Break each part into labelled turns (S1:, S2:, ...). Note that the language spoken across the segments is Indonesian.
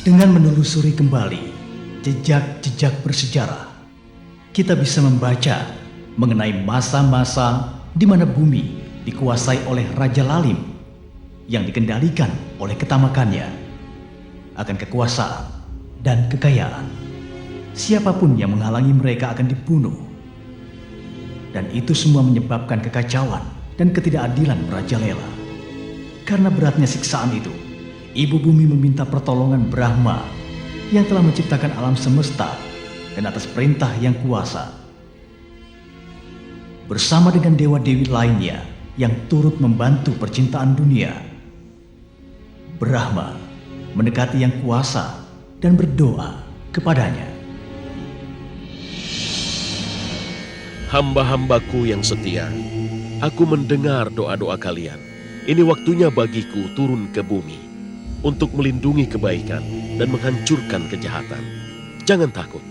S1: Dengan menelusuri kembali jejak-jejak bersejarah, kita bisa membaca mengenai masa-masa di mana bumi dikuasai oleh Raja Lalim yang dikendalikan oleh ketamakannya akan kekuasaan dan kekayaan. Siapapun yang menghalangi mereka akan dibunuh. Dan itu semua menyebabkan kekacauan dan ketidakadilan merajalela. Karena beratnya siksaan itu, Ibu Bumi meminta pertolongan Brahma yang telah menciptakan alam semesta dan atas perintah yang kuasa. Bersama dengan dewa-dewi lainnya yang turut membantu percintaan dunia, Brahma mendekati yang kuasa dan berdoa kepadanya.
S2: Hamba-hambaku yang setia, aku mendengar doa-doa kalian. Ini waktunya bagiku turun ke bumi untuk melindungi kebaikan dan menghancurkan kejahatan. Jangan takut,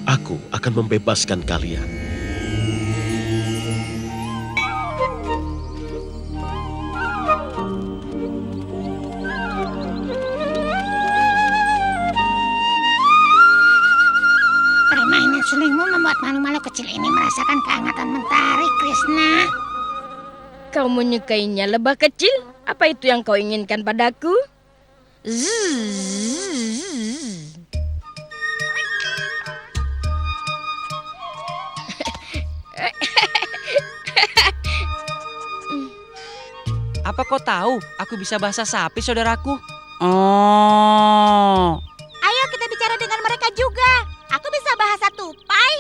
S2: aku akan membebaskan kalian.
S3: Permainan sulingmu membuat malu-malu kecil ini merasakan kehangatan mentari, Krishna.
S4: Kau menyukainya, lebah kecil? Apa itu yang kau inginkan padaku?
S5: Apa kau tahu aku bisa bahasa sapi, saudaraku? Oh.
S3: Ayo kita bicara dengan mereka juga. Aku bisa bahasa tupai.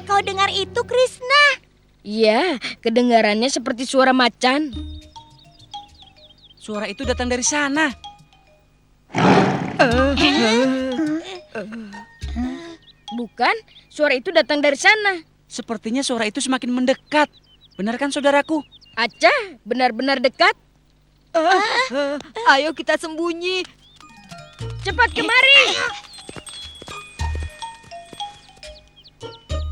S3: Kau dengar itu, Krishna?
S4: Ya, kedengarannya seperti suara macan.
S5: Suara itu datang dari sana.
S4: Bukan, suara itu datang dari sana.
S5: Sepertinya suara itu semakin mendekat. Benar kan, saudaraku?
S4: Acha, benar-benar dekat.
S6: Ayo kita sembunyi.
S4: Cepat kemari.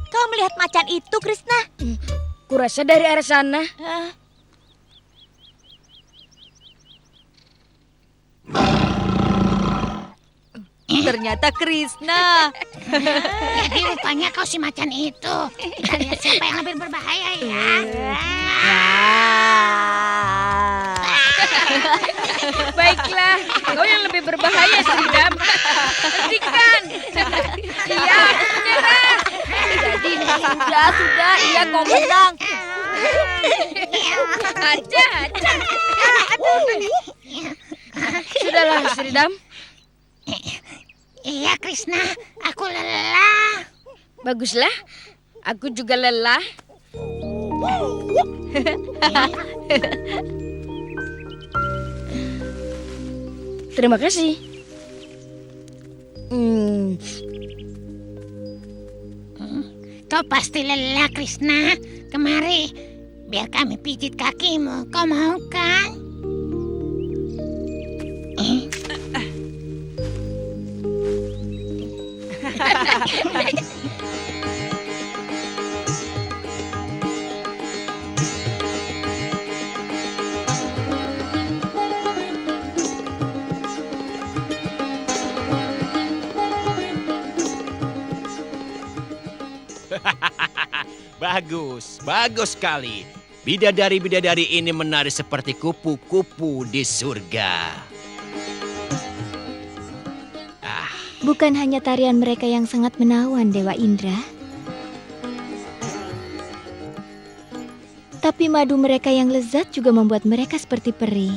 S3: Kau melihat macan itu, Krishna?
S4: Kurasa dari arah sana.
S6: Ternyata Krishna.
S3: Jadi rupanya kau si macan itu. Kita lihat siapa yang lebih berbahaya ya.
S4: Baiklah, kau yang lebih berbahaya, Sridham. Hentikan. Iya, aku menyerah.
S6: Jadi sudah, iya kau menang.
S4: Acha. Sudahlah, Sridham.
S3: Iya, Krishna. Aku lelah.
S4: Baguslah, aku juga lelah. Terima kasih.
S3: Kau pasti lelah, Krishna. Kemari, biar kami pijit kakimu. Kau mau kan?
S7: Bagus sekali. Bidadari-bidadari ini menari seperti kupu-kupu di surga.
S8: Bukan hanya tarian mereka yang sangat menawan, Dewa Indra. Tapi madu mereka yang lezat juga membuat mereka seperti peri.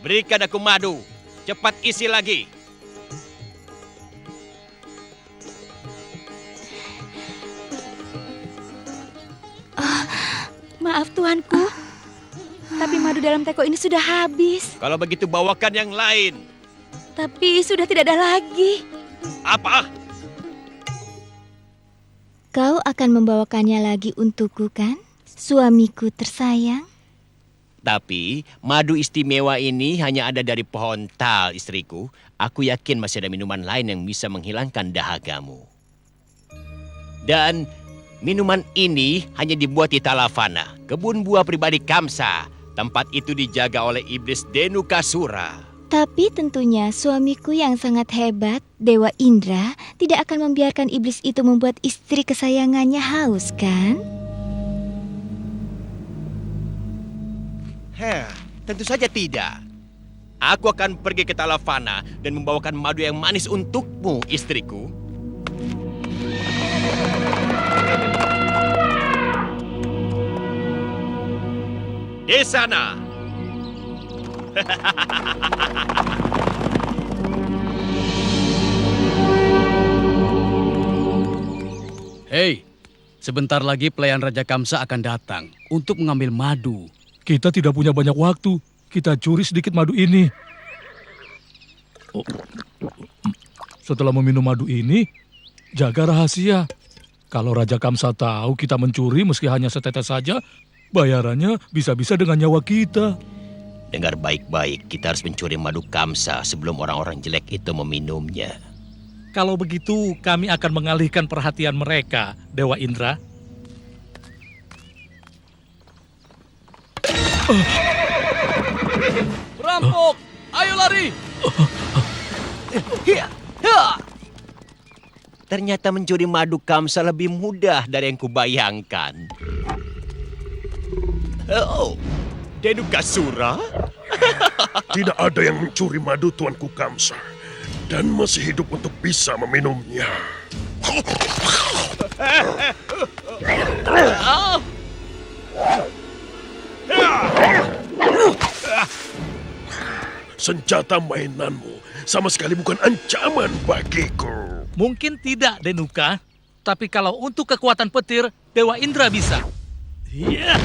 S7: Berikan aku madu. Cepat isi lagi.
S8: Maaf tuanku, tapi madu dalam teko ini sudah habis.
S7: Kalau begitu bawakan yang lain.
S8: Tapi sudah tidak ada lagi.
S7: Apa?
S8: Kau akan membawakannya lagi untukku kan, suamiku tersayang?
S7: Tapi madu istimewa ini hanya ada dari pohon tal, istriku. Aku yakin masih ada minuman lain yang bisa menghilangkan dahagamu. Dan minuman ini hanya dibuat di Talavana, kebun buah pribadi Kamsa. Tempat itu dijaga oleh iblis Denukasura.
S8: Tapi tentunya suamiku yang sangat hebat, Dewa Indra, tidak akan membiarkan iblis itu membuat istri kesayangannya haus, kan?
S7: Tentu saja tidak. Aku akan pergi ke Talavana dan membawakan madu yang manis untukmu, istriku. Di sana.
S5: Hei, sebentar lagi pelayan Raja Kamsa akan datang untuk mengambil madu.
S9: Kita tidak punya banyak waktu. Kita curi sedikit madu ini. Setelah meminum madu ini, jaga rahasia. Kalau Raja Kamsa tahu kita mencuri meski hanya setetes saja, bayarannya bisa-bisa dengan nyawa kita.
S7: Dengar baik-baik, kita harus mencuri madu Kamsa sebelum orang-orang jelek itu meminumnya.
S9: Kalau begitu, kami akan mengalihkan perhatian mereka, Dewa Indra.
S5: Perampok, ayo lari!
S7: Ternyata mencuri madu Kamsa lebih mudah dari yang kubayangkan. Oh, Denukasura?
S2: Tidak ada yang mencuri madu Tuanku Kamsa dan masih hidup untuk bisa meminumnya. Senjata mainanmu sama sekali bukan ancaman bagiku.
S9: Mungkin tidak, Denuka. Tapi kalau untuk kekuatan petir, Dewa Indra bisa. Iya.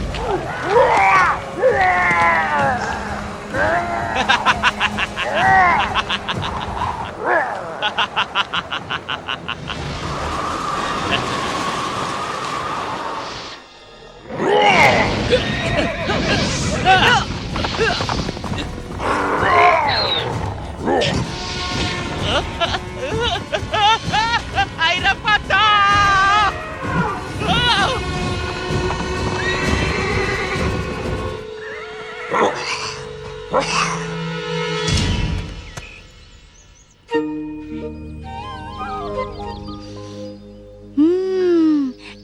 S7: Airnya patah!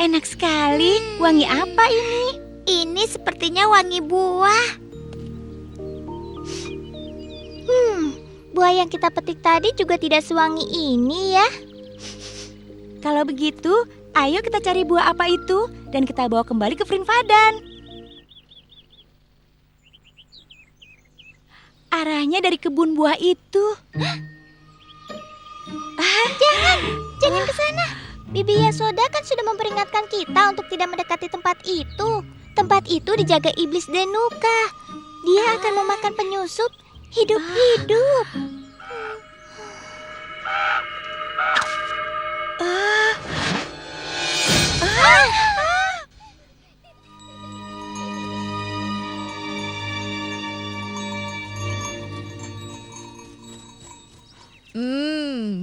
S8: Enak sekali. Wangi apa ini? Ini sepertinya wangi buah. Buah yang kita petik tadi juga tidak sewangi ini ya. Kalau begitu, ayo kita cari buah apa itu dan kita bawa kembali ke Frinfadan. Arahnya dari kebun buah itu. Jangan ke sana. Bibi Yasoda kan sudah memperingatkan kita untuk tidak mendekati tempat itu. Tempat itu dijaga iblis Denuka. Dia akan memakan penyusup hidup-hidup.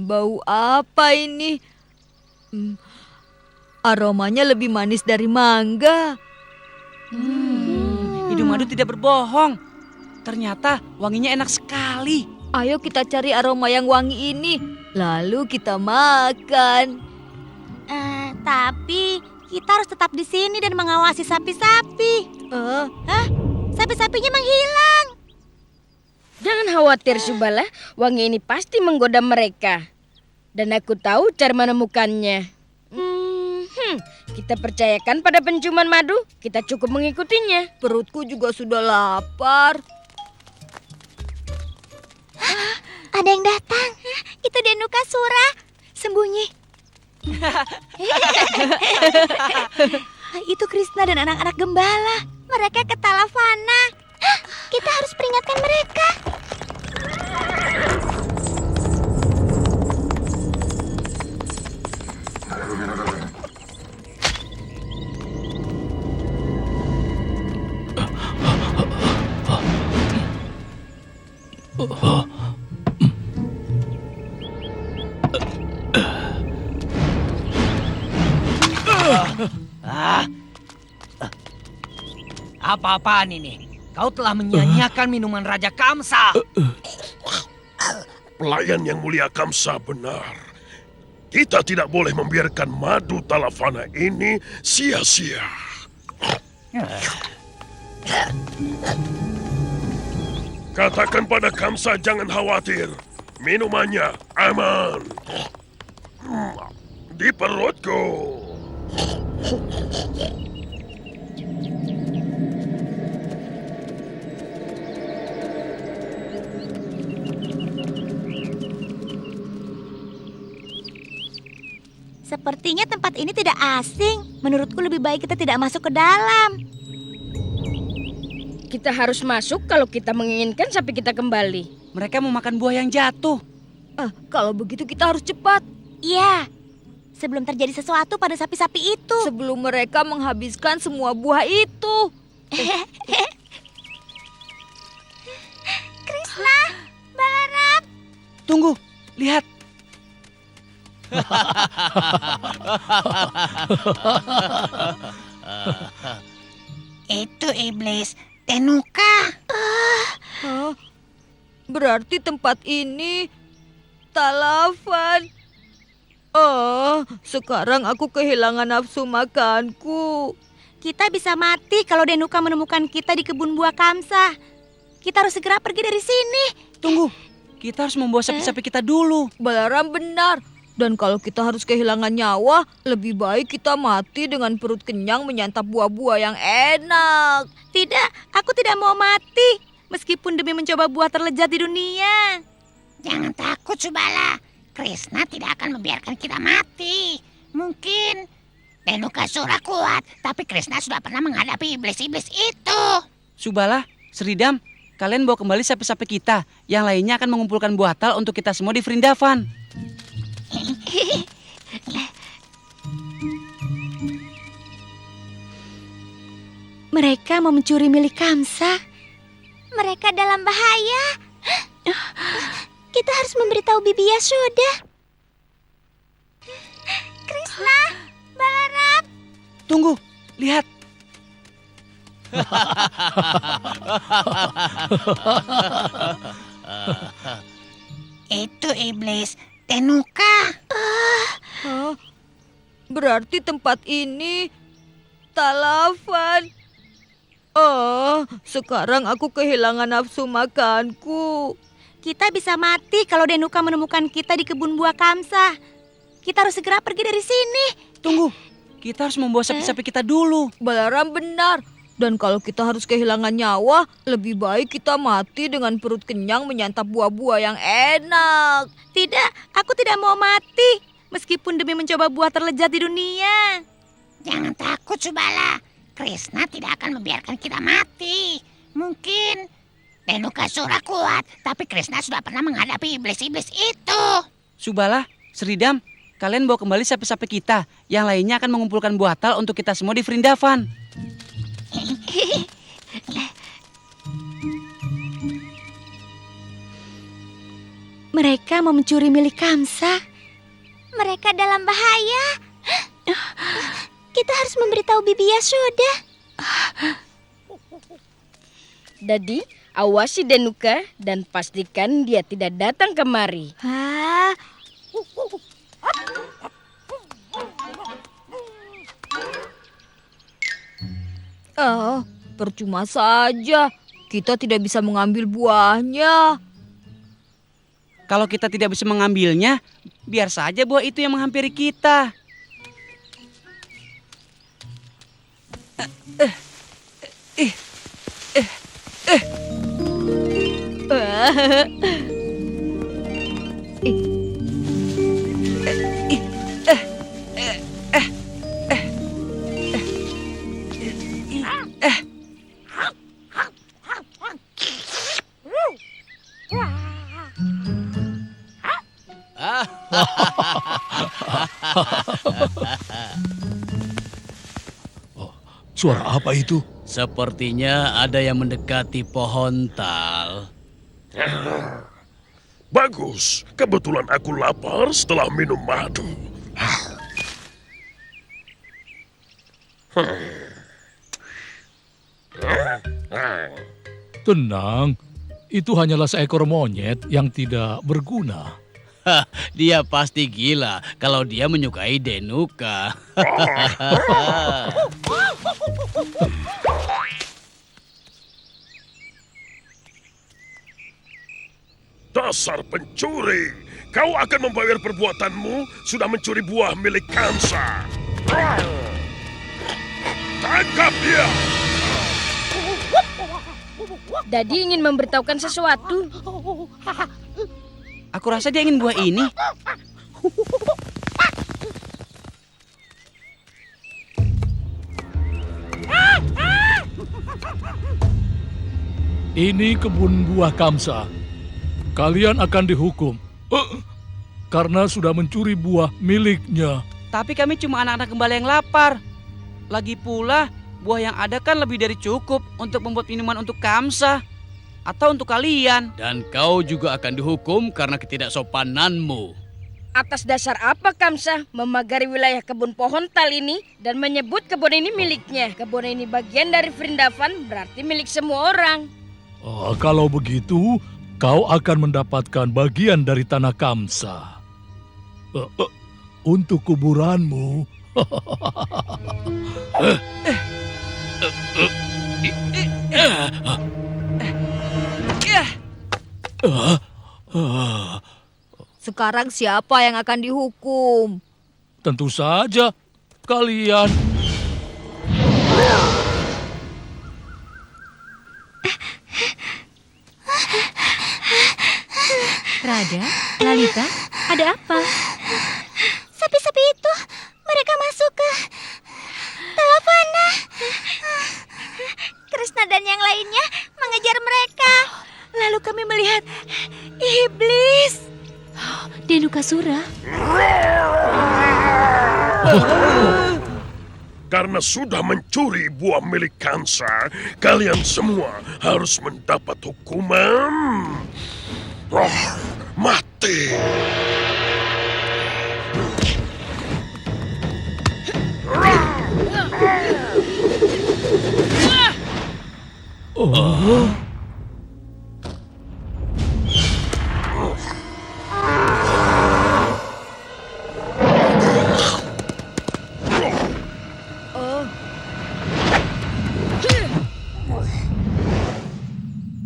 S6: Bau apa ini? Aromanya lebih manis dari mangga.
S5: Hidung madu tidak berbohong. Ternyata wanginya enak sekali.
S6: Ayo kita cari aroma yang wangi ini, lalu kita makan.
S8: Tapi kita harus tetap di sini dan mengawasi sapi-sapi. Sapi-sapinya menghilang.
S4: Jangan khawatir, Subala. Wangi ini pasti menggoda mereka. Dan aku tahu cara menemukannya. Kita percayakan pada penciuman madu. Kita cukup mengikutinya.
S6: Perutku juga sudah lapar.
S8: Ada yang datang. Itu Denukasura. Sembunyi. Itu Krishna dan anak-anak gembala. Mereka ke Talavana. Kita harus peringatkan mereka.
S10: Apa-apaan ini? Kau telah menyia-nyiakan minuman Raja Kamsa.
S2: Pelayan yang mulia Kamsa benar. Kita tidak boleh membiarkan madu Talavana ini sia-sia. Katakan pada Kamsa jangan khawatir. Minumannya aman. Di perutku.
S8: Sepertinya tempat ini tidak asing. Menurutku lebih baik kita tidak masuk ke dalam.
S4: Kita harus masuk kalau kita menginginkan sapi kita kembali.
S10: Mereka mau makan buah yang jatuh.
S6: Kalau begitu kita harus cepat.
S8: Iya, sebelum terjadi sesuatu pada sapi-sapi itu.
S6: Sebelum mereka menghabiskan semua buah itu.
S8: Krishna, Balaram.
S10: Tunggu, lihat.
S3: Itu iblis Denuka.
S6: Berarti tempat ini Talavan. Oh, sekarang aku kehilangan nafsu makanku.
S8: Kita bisa mati kalau Denuka menemukan kita di kebun buah Kamsa. Kita harus segera pergi dari sini.
S10: Tunggu, kita harus membawa sapi-sapi kita dulu.
S6: Balaram benar. Dan kalau kita harus kehilangan nyawa, lebih baik kita mati dengan perut kenyang menyantap buah-buah yang enak.
S8: Tidak, aku tidak mau mati. Meskipun demi mencoba buah terlezat di dunia.
S3: Jangan takut, Subala. Krishna tidak akan membiarkan kita mati. Mungkin Denukasura kuat, tapi Krishna sudah pernah menghadapi iblis-iblis itu.
S10: Subala, Sridam, kalian bawa kembali sapi-sapi kita. Yang lainnya akan mengumpulkan buah tal untuk kita semua di Vrindavan.
S8: Mereka mau mencuri milik Kamsa. Mereka dalam bahaya. Kita harus memberitahu Bibi Yasoda. Krishna, Balaram.
S10: Tunggu, lihat.
S3: Itu iblis Denuka.
S6: Berarti tempat ini Talavan. Oh, sekarang aku kehilangan nafsu makanku.
S8: Kita bisa mati kalau Denuka menemukan kita di kebun buah Kamsa. Kita harus segera pergi dari sini.
S10: Tunggu, kita harus membawa sapi-sapi kita dulu.
S6: Balaram benar. Dan kalau kita harus kehilangan nyawa, lebih baik kita mati dengan perut kenyang menyantap buah-buah yang enak.
S8: Tidak, aku tidak mau mati. Meskipun demi mencoba buah terlezat di dunia.
S3: Jangan takut, Subala. Krishna tidak akan membiarkan kita mati. Mungkin Denukasura kuat, tapi Krishna sudah pernah menghadapi iblis-iblis itu.
S10: Subala, Sridam, kalian bawa kembali sapi-sapi kita. Yang lainnya akan mengumpulkan buah tal untuk kita semua di Vrindavan.
S8: Mereka mau mencuri milik Kamsa. Mereka dalam bahaya. Kita harus memberitahu Bibi Yasoda.
S4: Jadi, awasi Denuka dan pastikan dia tidak datang kemari.
S6: Percuma saja. Kita tidak bisa mengambil buahnya.
S10: Kalau kita tidak bisa mengambilnya, biar saja buah itu yang menghampiri kita.
S9: Suara apa itu?
S5: Sepertinya ada yang mendekati pohon tal.
S2: Bagus, kebetulan aku lapar setelah minum madu.
S9: Tenang, itu hanyalah seekor monyet yang tidak berguna.
S5: Dia pasti gila kalau dia menyukai Denuka.
S2: Dasar pencuri! Kau akan membayar perbuatanmu sudah mencuri buah milik Kamsa. Tangkap dia!
S4: Dadi ingin memberitahukan sesuatu.
S10: Aku rasa dia ingin buah ini.
S9: Ini kebun buah Kamsa. Kalian akan dihukum karena sudah mencuri buah miliknya.
S10: Tapi kami cuma anak-anak gembala yang lapar. Lagi pula, buah yang ada kan lebih dari cukup untuk membuat minuman untuk Kamsa. Atau untuk kalian.
S5: Dan kau juga akan dihukum karena ketidaksopananmu.
S4: Atas dasar apa Kamsa memagari wilayah kebun pohon tal ini dan menyebut kebun ini miliknya? Kebun ini bagian dari Vrindavan, berarti milik semua orang.
S9: Kalau begitu, kau akan mendapatkan bagian dari tanah Kamsa. Untuk kuburanmu.
S6: Sekarang siapa yang akan dihukum?
S9: Tentu saja, kalian.
S11: Radha, Lalita, ada apa?
S8: Sapi-sapi itu, mereka masuk ke Talavana. Krishna dan yang lainnya mengejar mereka. Lalu kami melihat iblis.
S11: Denukasura.
S2: Karena sudah mencuri buah milik Kamsa, kalian semua harus mendapat hukuman mati.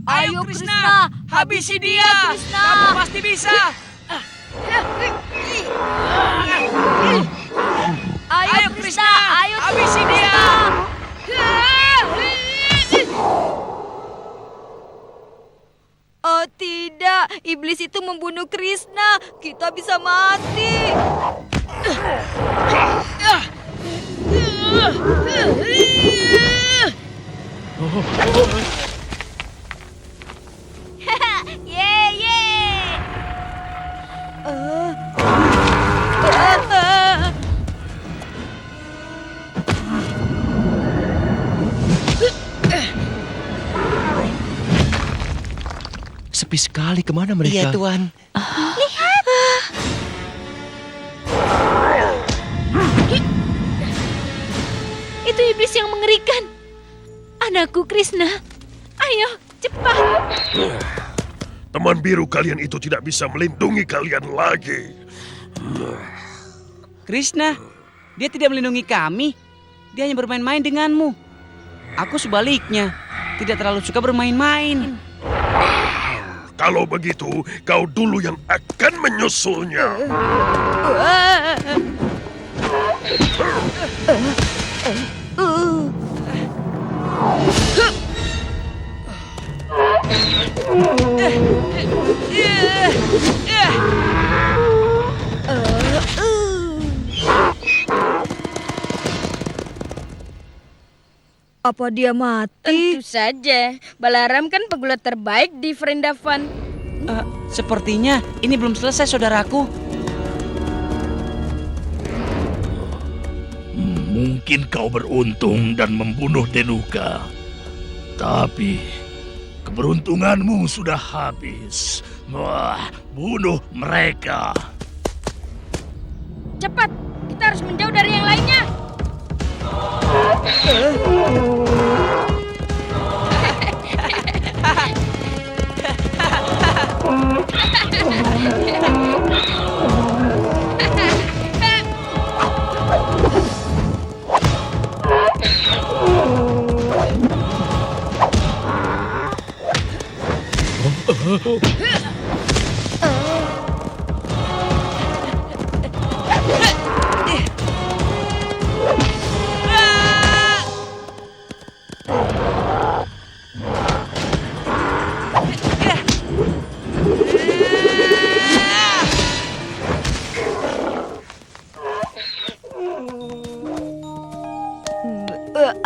S6: Ayo Krishna,
S10: habisi dia.
S6: Krishna.
S10: Kamu pasti bisa.
S6: Ayo Krishna, ayo
S10: habisi dia.
S6: Oh tidak, iblis itu membunuh Krishna. Kita bisa mati.
S7: Sepi sekali, kemana mereka?
S3: Iya, Tuan.
S11: Itu iblis yang mengerikan. Anakku Krishna, ayo cepat.
S2: Teman biru kalian itu tidak bisa melindungi kalian lagi.
S10: Krishna, dia tidak melindungi kami. Dia hanya bermain-main denganmu. Aku sebaliknya, tidak terlalu suka bermain-main.
S2: Kalau begitu, kau dulu yang akan menyusulnya.
S6: Apa dia mati?
S4: Tentu saja. Balaram kan pegulat terbaik di Vrindavan.
S10: Sepertinya ini belum selesai, saudaraku.
S9: Mungkin kau beruntung dan membunuh Denuka. Tapi keberuntunganmu sudah habis. Wah, bunuh mereka.
S4: Cepat, kita harus menjauh dari yang lainnya.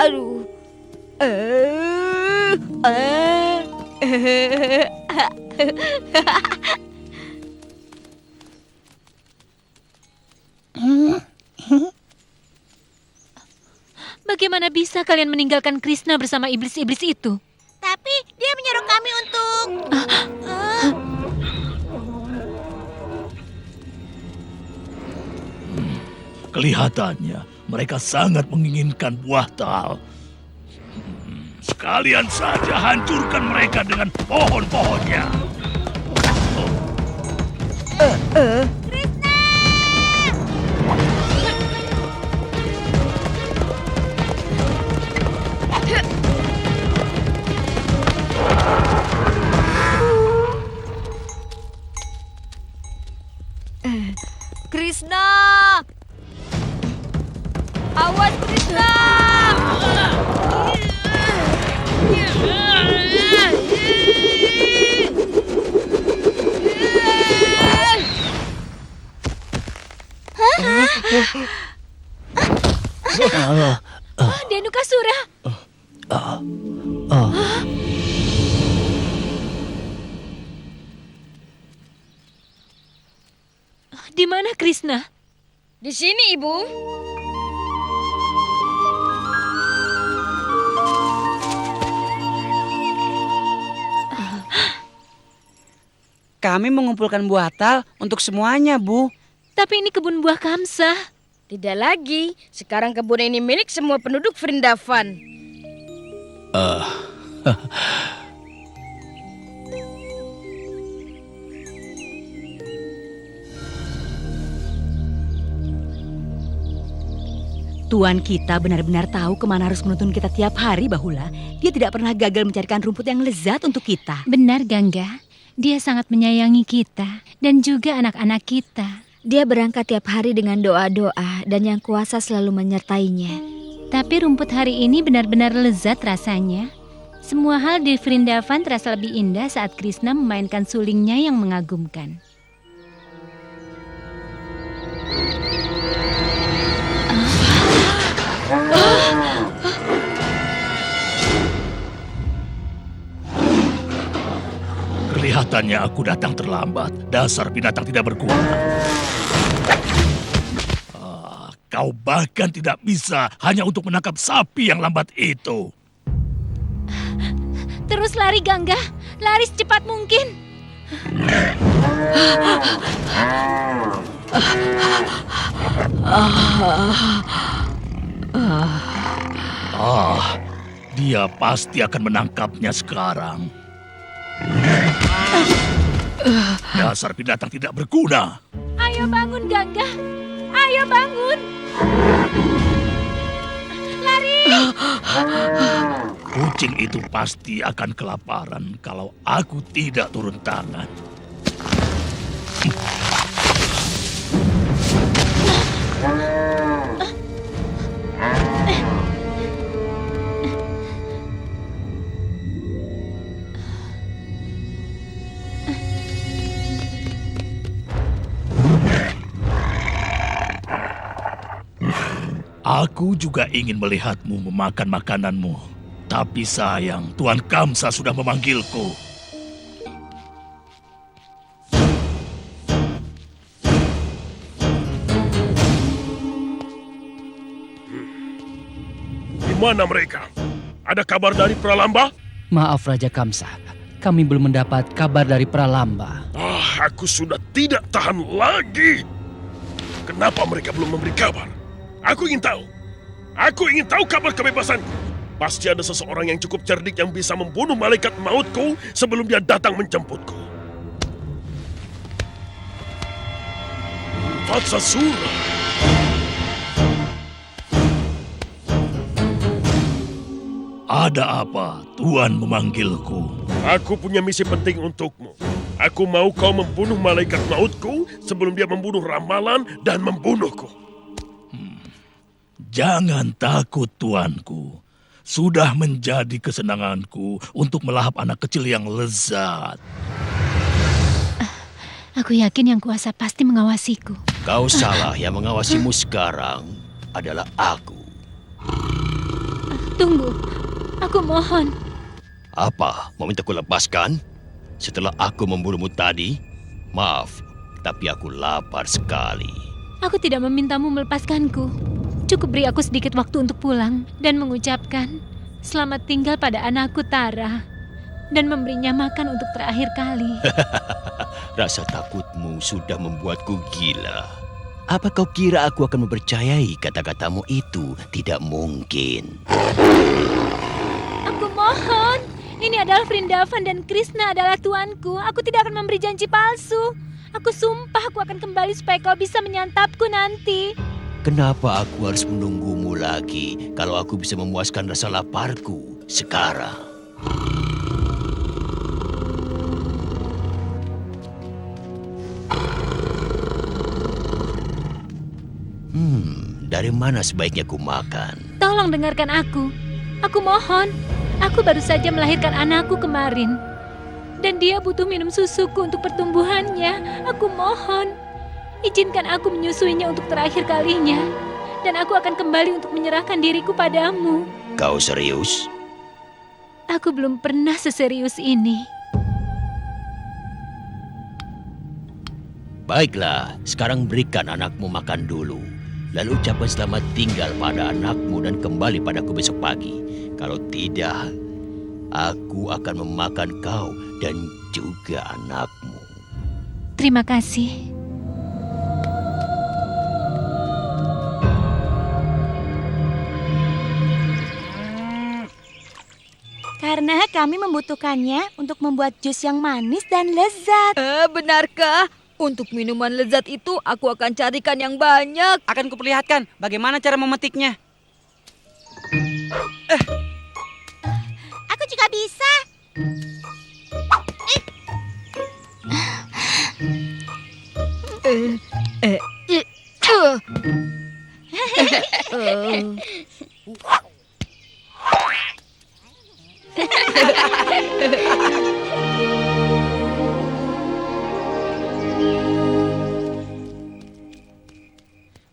S6: Aduh.
S11: Bagaimana bisa kalian meninggalkan Krishna bersama iblis-iblis itu?
S8: Tapi dia menyuruh kami untuk...
S9: Kelihatannya mereka sangat menginginkan buah tal. Sekalian saja hancurkan mereka dengan pohon-pohonnya.
S6: Krishna! Awas Krishna!
S11: Dhenukasura. Di mana Krishna?
S4: Di sini, Ibu.
S10: Kami mengumpulkan buah tal untuk semuanya, Bu.
S11: Tapi ini kebun buah Kamsa.
S4: Tidak lagi. Sekarang kebun ini milik semua penduduk Vrindavan.
S12: Tuan kita benar-benar tahu kemana harus menuntun kita tiap hari, Bahula. Dia tidak pernah gagal mencarikan rumput yang lezat untuk kita.
S11: Benar, Gangga. Dia sangat menyayangi kita dan juga anak-anak kita.
S6: Dia berangkat tiap hari dengan doa-doa dan Yang Kuasa selalu menyertainya.
S11: Tapi rumput hari ini benar-benar lezat rasanya. Semua hal di Vrindavan terasa lebih indah saat Krishna memainkan sulingnya yang mengagumkan.
S9: Kelihatannya aku datang terlambat. Dasar binatang tidak berguna. Kau bahkan tidak bisa hanya untuk menangkap sapi yang lambat itu.
S11: Terus lari, Gangga. Lari secepat mungkin.
S9: Dia pasti akan menangkapnya sekarang. Dasar binatang tidak berguna.
S11: Ayo bangun, Gangga. Ayo bangun. Lari.
S9: Kucing itu pasti akan kelaparan kalau aku tidak turun tangan. Aku juga ingin melihatmu memakan makananmu. Tapi sayang, Tuan Kamsa sudah memanggilku.
S2: Di mana mereka? Ada kabar dari Pralamba?
S10: Maaf Raja Kamsa, kami belum mendapat kabar dari Pralamba.
S2: Aku sudah tidak tahan lagi. Kenapa mereka belum memberi kabar? Aku ingin tahu. Aku ingin tahu kabar kebebasanku. Pasti ada seseorang yang cukup cerdik yang bisa membunuh malaikat mautku sebelum dia datang menjemputku. Vatsasura.
S9: Ada apa Tuan memanggilku?
S2: Aku punya misi penting untukmu. Aku mau kau membunuh malaikat mautku sebelum dia membunuh ramalan dan membunuhku.
S9: Jangan takut tuanku. Sudah menjadi kesenanganku untuk melahap anak kecil yang lezat.
S11: Aku yakin yang kuasa pasti mengawasiku.
S7: Kau salah, yang mengawasimu sekarang adalah aku.
S11: Tunggu, aku mohon.
S7: Apa? Mau minta ku lepaskan? Setelah aku membunuhmu tadi? Maaf, tapi aku lapar sekali.
S11: Aku tidak memintamu melepaskanku. Cukup beri aku sedikit waktu untuk pulang dan mengucapkan selamat tinggal pada anakku Tara dan memberinya makan untuk terakhir kali.
S7: Rasa takutmu sudah membuatku gila. Apa kau kira aku akan mempercayai kata-katamu itu? Tidak mungkin.
S11: Aku mohon. Ini adalah Vrindavan dan Krishna adalah tuanku. Aku tidak akan memberi janji palsu. Aku sumpah aku akan kembali supaya kau bisa menyantapku nanti.
S7: Kenapa aku harus menunggumu lagi kalau aku bisa memuaskan rasa laparku sekarang? Dari mana sebaiknya ku makan?
S11: Tolong dengarkan aku. Aku mohon. Aku baru saja melahirkan anakku kemarin. Dan dia butuh minum susuku untuk pertumbuhannya. Aku mohon. Izinkan aku menyusuinya untuk terakhir kalinya. Dan aku akan kembali untuk menyerahkan diriku padamu.
S7: Kau serius?
S11: Aku belum pernah seserius ini.
S7: Baiklah, sekarang berikan anakmu makan dulu. Lalu ucapkan selamat tinggal pada anakmu dan kembali padaku besok pagi. Kalau tidak, aku akan memakan kau dan juga anakmu.
S11: Terima kasih.
S13: Karena kami membutuhkannya untuk membuat jus yang manis dan lezat.
S6: Benarkah? Untuk minuman lezat itu aku akan carikan yang banyak.
S10: Akan kuperlihatkan bagaimana cara memetiknya.
S8: Aku juga bisa.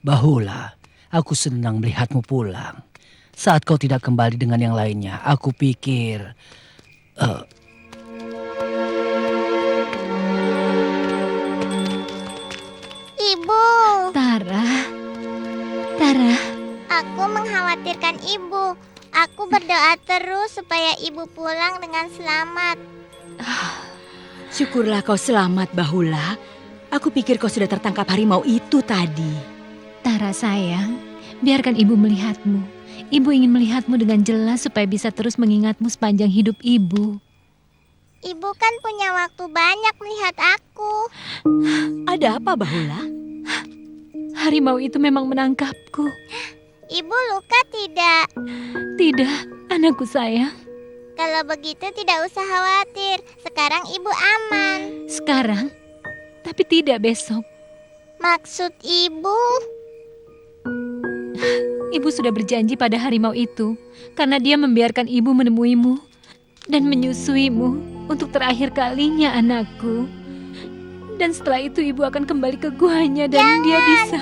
S14: Bahula, aku senang melihatmu pulang. Saat kau tidak kembali dengan yang lainnya, aku pikir...
S8: Ibu.
S11: Tara.
S8: Aku mengkhawatirkan ibu. Aku berdoa terus supaya ibu pulang dengan selamat.
S12: Syukurlah kau selamat, Bahula. Aku pikir kau sudah tertangkap harimau itu tadi.
S11: Tara sayang, biarkan ibu melihatmu. Ibu ingin melihatmu dengan jelas supaya bisa terus mengingatmu sepanjang hidup ibu.
S8: Ibu kan punya waktu banyak melihat aku.
S12: Ada apa, Bahula?
S11: Harimau itu memang menangkapku.
S8: Ibu luka tidak?
S11: Tidak, anakku sayang.
S8: Kalau begitu tidak usah khawatir. Sekarang ibu aman.
S11: Sekarang, tapi tidak besok.
S8: Maksud ibu?
S11: Ibu sudah berjanji pada harimau itu karena dia membiarkan ibu menemuimu dan menyusuimu untuk terakhir kalinya, anakku. Dan setelah itu ibu akan kembali ke guanya dan dia bisa...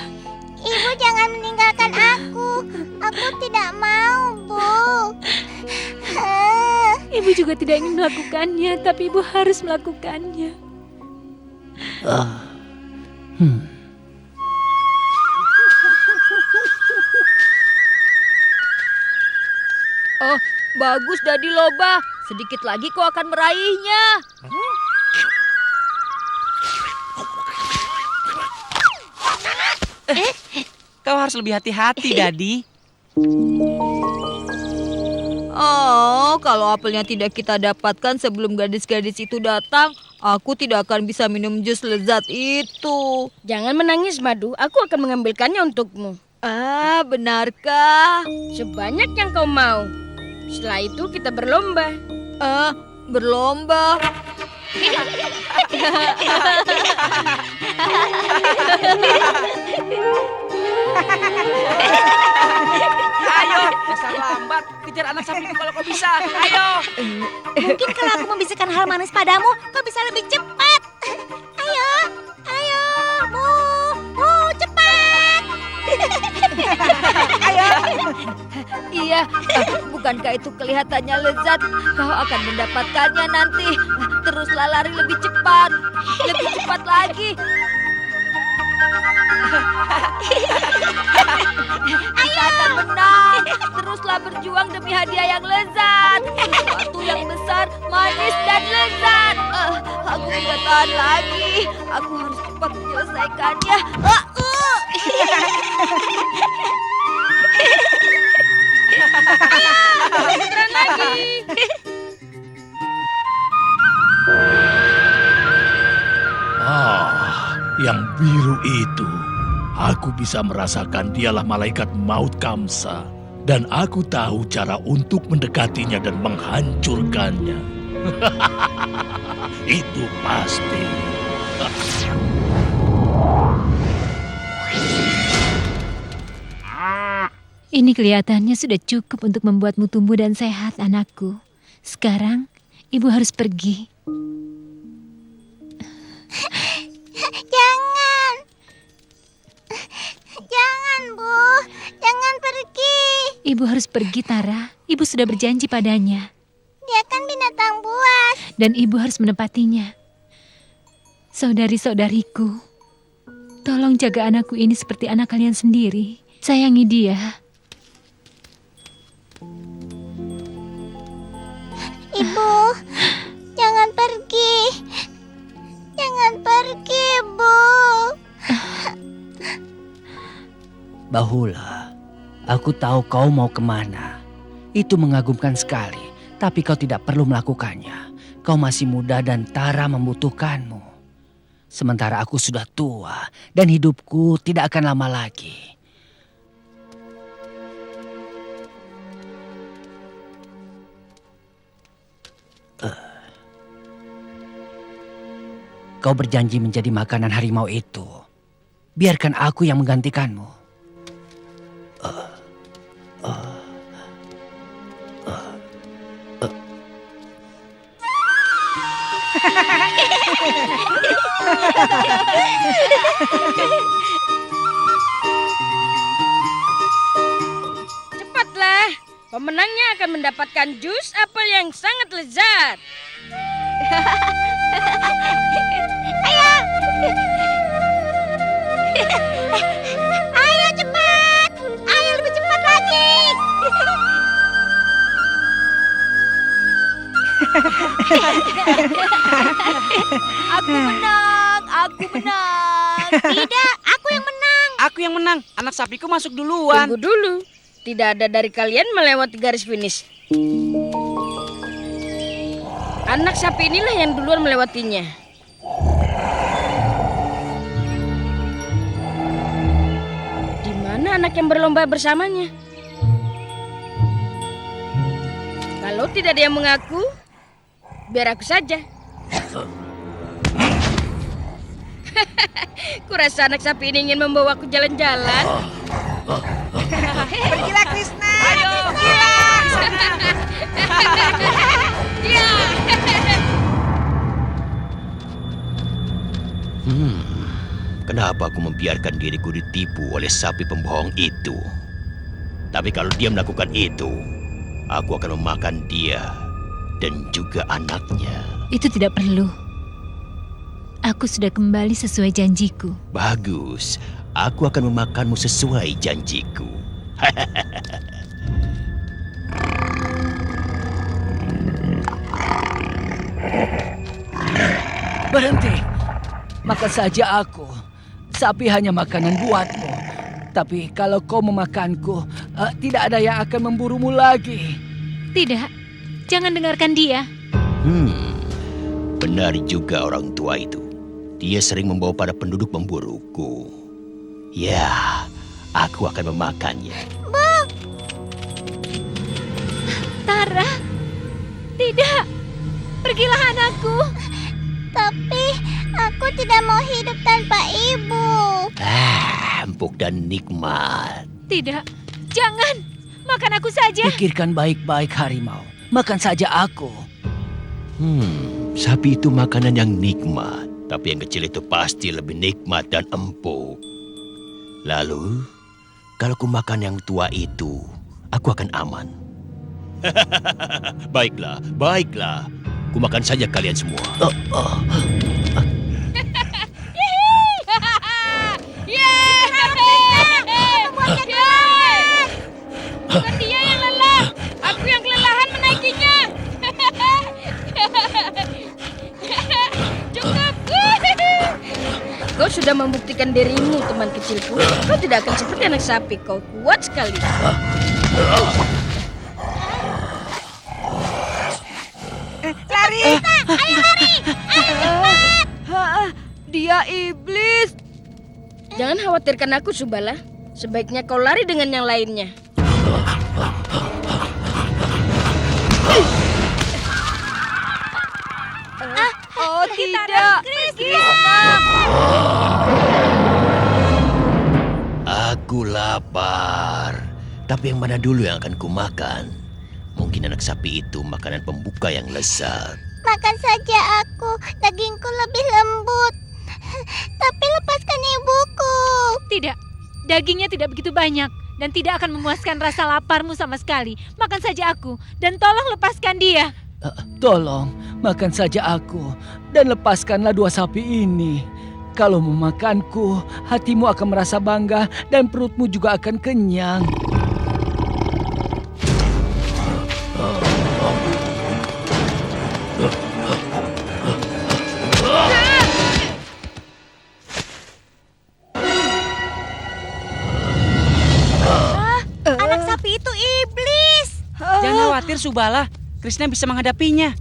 S8: Ibu jangan meninggalkan aku. Aku tidak mau, Bu.
S11: Ibu juga tidak ingin melakukannya, tapi ibu harus melakukannya.
S6: Oh, bagus Dadi Loba. Sedikit lagi kau akan meraihnya.
S10: Kau harus lebih hati-hati, Dadi.
S6: Oh, kalau apelnya tidak kita dapatkan sebelum gadis-gadis itu datang, Aku tidak akan bisa minum jus lezat itu.
S4: Jangan menangis, Madu. Aku akan mengambilkannya untukmu.
S6: Ah, benarkah?
S4: Sebanyak yang kau mau. Setelah itu kita berlomba.
S6: Berlomba?
S10: Ayo, dasar lambat. Kejar anak sapi kalau kau bisa. Ayo.
S13: Mungkin kalau aku membisikkan hal manis padamu, kau bisa lebih cepat. Ayo, ayo, mu, cepat.
S6: Ayo. Iya, bukankah itu kelihatannya lezat? Kau akan mendapatkannya nanti. Teruslah lari lebih cepat lagi. Kita akan menang. Teruslah berjuang demi hadiah yang lezat. Sesuatu yang besar, manis dan lezat. Aku tidak tahan lagi. Aku harus cepat menyelesaikannya.
S4: Beneran lagi.
S9: Yang biru itu. Aku bisa merasakan dialah malaikat maut Kamsa. Dan aku tahu cara untuk mendekatinya dan menghancurkannya. Itu pasti.
S11: Ini kelihatannya sudah cukup untuk membuatmu tumbuh dan sehat, anakku. Sekarang, ibu harus pergi.
S8: Jangan, Bu. Jangan pergi.
S11: Ibu harus pergi, Tara. Ibu sudah berjanji padanya.
S8: Dia kan binatang buas.
S11: Dan ibu harus menepatinya. Saudari-saudariku, tolong jaga anakku ini seperti anak kalian sendiri. Sayangi dia.
S8: Ibu, jangan pergi. Jangan pergi, Bu.
S14: Bahula, aku tahu kau mau kemana. Itu mengagumkan sekali, tapi kau tidak perlu melakukannya. Kau masih muda dan Tara membutuhkanmu. Sementara aku sudah tua dan hidupku tidak akan lama lagi. Kau berjanji menjadi makanan harimau itu. Biarkan aku yang menggantikanmu.
S4: Cepatlah, pemenangnya akan mendapatkan jus apel yang sangat lezat.
S8: Ayo. Ayo cepat. Ayo lebih cepat lagi.
S6: Aku menang.
S13: Tidak, aku yang menang.
S10: Aku yang menang. Anak sapiku masuk duluan.
S4: Tunggu dulu. Tidak ada dari kalian melewati garis finish. Anak sapi inilah yang duluan melewatinya. Di mana anak yang berlomba bersamanya? Kalau tidak ada yang mengaku, biar aku saja. Kurasa anak sapi ini ingin membawaku jalan-jalan.
S3: Pergilah Krishna.
S10: Ayo.
S4: Ya.
S7: Kenapa aku membiarkan diriku ditipu oleh sapi pembohong itu? Tapi kalau dia melakukan itu, aku akan memakan dia dan juga anaknya.
S11: Itu tidak perlu. Aku sudah kembali sesuai janjiku.
S7: Bagus, aku akan memakanmu sesuai janjiku.
S14: Berhenti. Makan saja aku. Sapi hanya makanan buatmu. Tapi kalau kau memakanku, tidak ada yang akan memburumu lagi.
S11: Tidak, jangan dengarkan dia.
S7: Benar juga orang tua itu. Dia sering membawa para penduduk memburuku. Ya, aku akan memakannya.
S11: Tara, tidak. Pergilah anakku.
S8: Tapi aku tidak mau hidup tanpa ibu.
S7: Empuk dan nikmat.
S11: Tidak, jangan. Makan aku saja.
S14: Pikirkan baik-baik harimau. Makan saja aku.
S7: Sapi itu makanan yang nikmat. Tapi yang kecil itu pasti lebih nikmat dan empuk. Lalu, kalau ku makan yang tua itu, aku akan aman. Baiklah, baiklah. Ku makan saja kalian semua.
S4: Bukan dia yang lelah, aku yang kelelahan menaikinya. Cukup. Kau sudah membuktikan dirimu, teman kecilku. Kau tidak akan seperti anak sapi. Kau kuat sekali.
S13: Lari! Ayo lari!
S4: Dia iblis. Jangan khawatirkan aku, Subala. Sebaiknya kau lari dengan yang lainnya.
S13: Oh tidak, Krishna!
S7: Aku lapar. Tapi yang mana dulu yang akan kumakan? Mungkin anak sapi itu makanan pembuka yang lezat.
S8: Makan saja aku, dagingku lebih lembut. Tapi lepaskan ibuku.
S11: Tidak, dagingnya tidak begitu banyak dan tidak akan memuaskan rasa laparmu sama sekali. Makan saja aku dan tolong lepaskan dia.
S14: Tolong, makan saja aku dan lepaskanlah dua sapi ini. Kalau memakanku, hatimu akan merasa bangga dan perutmu juga akan kenyang.
S13: Anak sapi itu iblis.
S10: Jangan khawatir, Subala. Krishna bisa menghadapinya.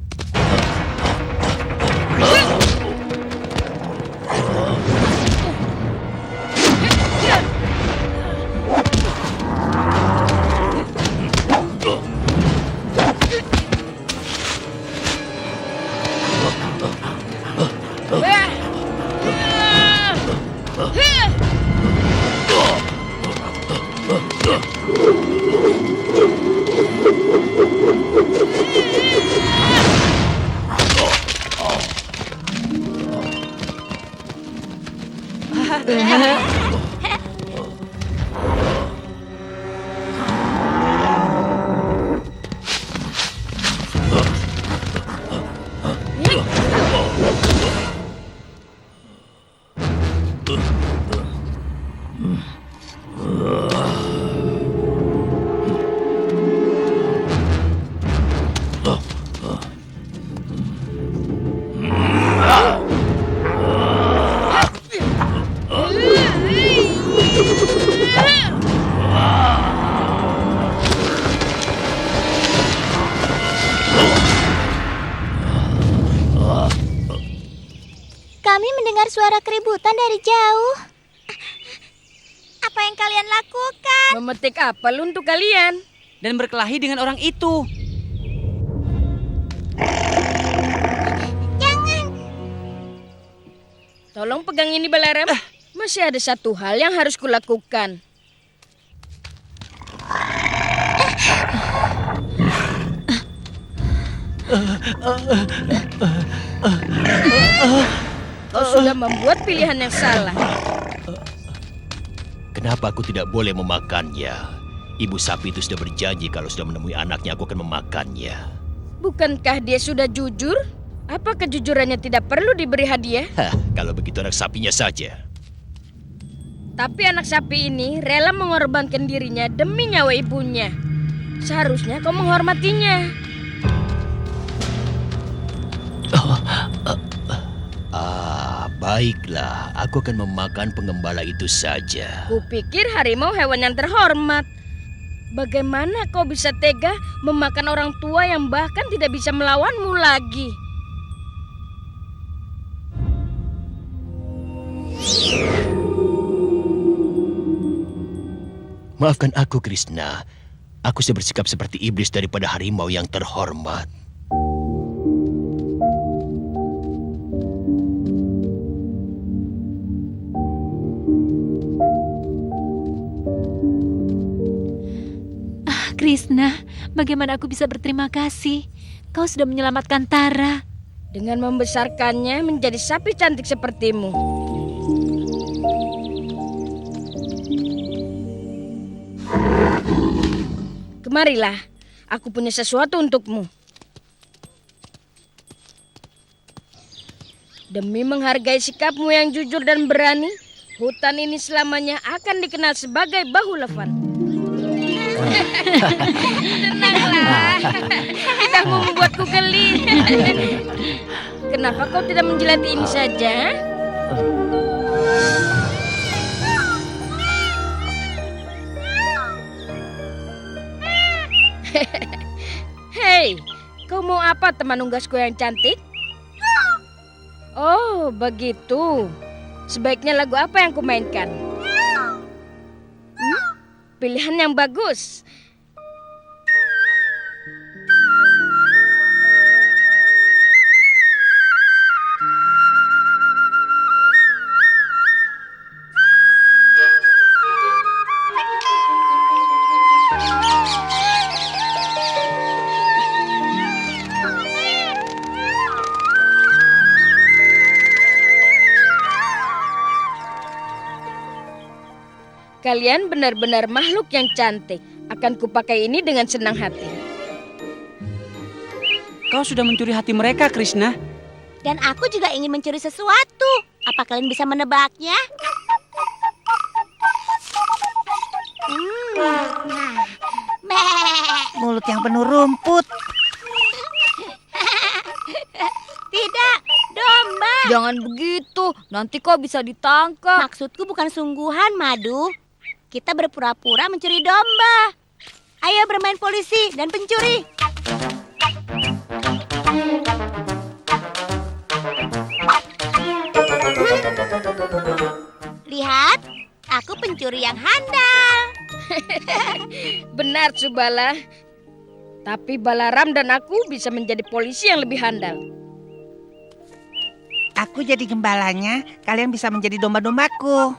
S8: Kami mendengar suara keributan dari jauh. Apa yang kalian lakukan?
S4: Memetik apel untuk kalian.
S10: Dan berkelahi dengan orang itu.
S8: Jangan.
S4: Tolong pegang ini, Balaram. Masih ada satu hal yang harus kulakukan. Kau sudah membuat pilihan yang salah.
S7: Kenapa aku tidak boleh memakannya? Ibu sapi itu sudah berjanji kalau sudah menemui anaknya aku akan memakannya.
S4: Bukankah dia sudah jujur? Apa kejujurannya tidak perlu diberi hadiah?
S7: Kalau begitu anak sapinya saja.
S4: Tapi anak sapi ini rela mengorbankan dirinya demi nyawa ibunya. Seharusnya kau menghormatinya.
S7: Baiklah, aku akan memakan pengembala itu saja.
S4: Kupikir harimau hewan yang terhormat. Bagaimana kau bisa tega memakan orang tua yang bahkan tidak bisa melawanmu lagi?
S7: Maafkan aku, Krishna. Aku sudah bersikap seperti iblis daripada harimau yang terhormat.
S11: Krishna, bagaimana aku bisa berterima kasih? Kau sudah menyelamatkan Tara.
S4: Dengan membesarkannya menjadi sapi cantik sepertimu. Kemarilah, aku punya sesuatu untukmu. Demi menghargai sikapmu yang jujur dan berani, hutan ini selamanya akan dikenal sebagai Bahulavan. Tenanglah, tidak membuatku geli. Kenapa kau tidak menjilati ini saja? Hei, kau mau apa teman unggasku yang cantik? Oh, begitu. Sebaiknya lagu apa yang kumainkan? Pilihan yang bagus. Kalian benar-benar makhluk yang cantik. Akan kupakai ini dengan senang hati.
S10: Kau sudah mencuri hati mereka, Krishna.
S13: Dan aku juga ingin mencuri sesuatu. Apa kalian bisa menebaknya?
S15: Mulut yang penuh rumput.
S13: Tidak, domba.
S6: Jangan begitu, nanti kau bisa ditangkap.
S13: Maksudku bukan sungguhan, Madu. Kita berpura-pura mencuri domba. Ayo bermain polisi dan pencuri. Lihat, aku pencuri yang handal.
S4: Benar, Subala. Tapi Balaram dan aku bisa menjadi polisi yang lebih handal.
S15: Aku jadi gembalanya, kalian bisa menjadi domba-dombaku.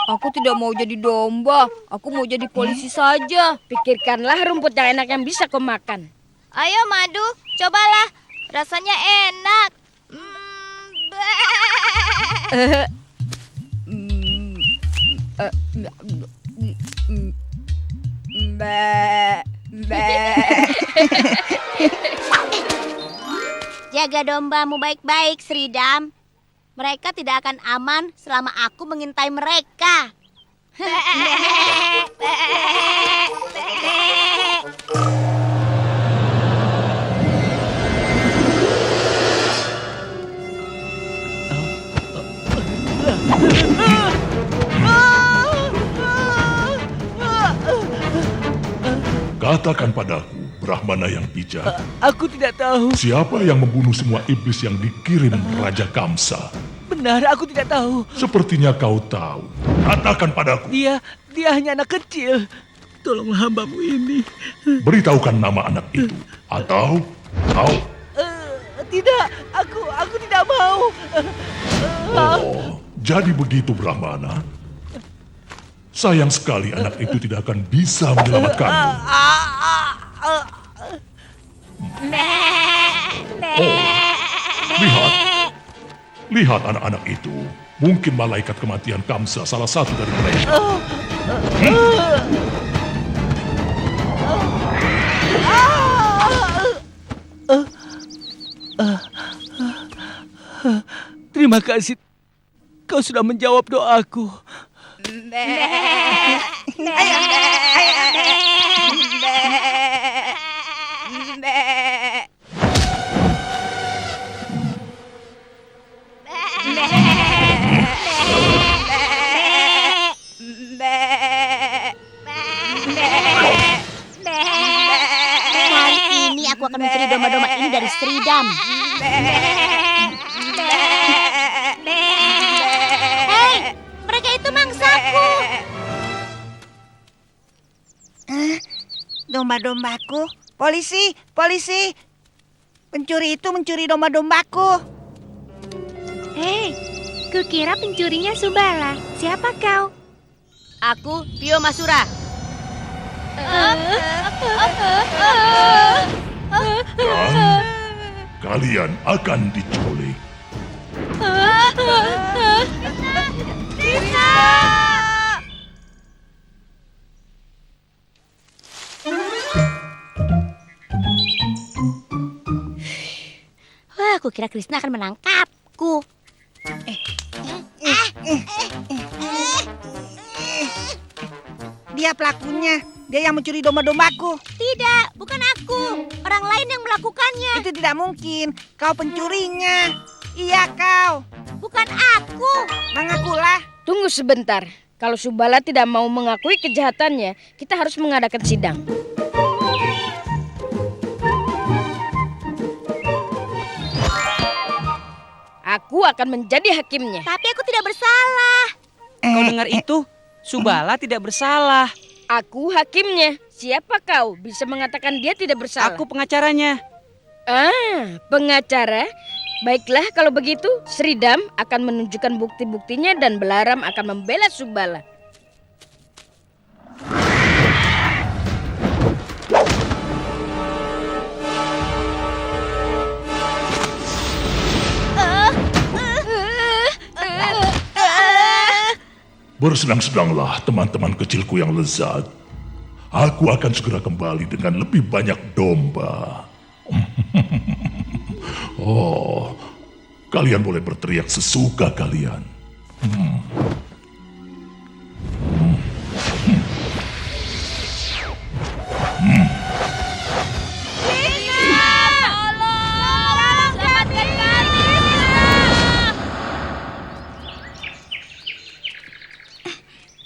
S6: Aku tidak mau jadi domba, aku mau jadi polisi saja.
S4: Pikirkanlah rumput yang enak yang bisa kau makan.
S8: Ayo Madu, cobalah. Rasanya enak. Jaga dombamu baik-baik, Sridham. Mereka tidak akan aman selama aku mengintai mereka.
S16: Katakan padaku, Brahmana yang bijak.
S14: Aku tidak tahu.
S16: Siapa yang membunuh semua iblis yang dikirim Raja Kamsa?
S14: Benar, aku tidak tahu.
S16: Sepertinya kau tahu. Katakan padaku.
S14: Dia hanya anak kecil. Tolonglah hambamu ini.
S16: Beritahukan nama anak itu. Atau kau.
S14: Tidak, aku tidak mau.
S16: Oh, jadi begitu Brahmana. Sayang sekali anak itu tidak akan bisa menyelamatkanmu. Lihat anak-anak itu. Mungkin malaikat kematian Kamsa salah satu dari mereka.
S14: Terima kasih. Kau sudah menjawab doaku.
S13: Kali ini aku akan mencuri domba-domba ini dari Sridham.
S15: domba-dombaku. Polisi, polisi. Pencuri itu mencuri domba-dombaku.
S11: Hei, kukira pencurinya Subala. Siapa kau?
S13: Aku Pio Masura.
S16: Dan kalian akan diculik.
S13: Krishna! Wah, aku kira Krishna akan menangkapku.
S15: Dia pelakunya. Dia yang mencuri domba-dombaku.
S13: Tidak, bukan aku. Orang lain yang melakukannya.
S15: Itu tidak mungkin. Kau pencurinya. Iya kau.
S13: Bukan aku.
S15: Mengakulah.
S4: Tunggu sebentar. Kalau Subala tidak mau mengakui kejahatannya, kita harus mengadakan sidang. Aku akan menjadi hakimnya.
S13: Tapi aku tidak bersalah.
S10: Kau dengar itu? Subala tidak bersalah.
S4: Aku hakimnya. Siapa kau bisa mengatakan dia tidak bersalah?
S10: Aku pengacaranya.
S4: Ah, pengacara? Baiklah kalau begitu, Sridham akan menunjukkan bukti-buktinya dan Balaram akan membela Subala.
S16: Bersenang-senanglah teman-teman kecilku yang lezat. Aku akan segera kembali dengan lebih banyak domba. Oh, kalian boleh berteriak sesuka kalian.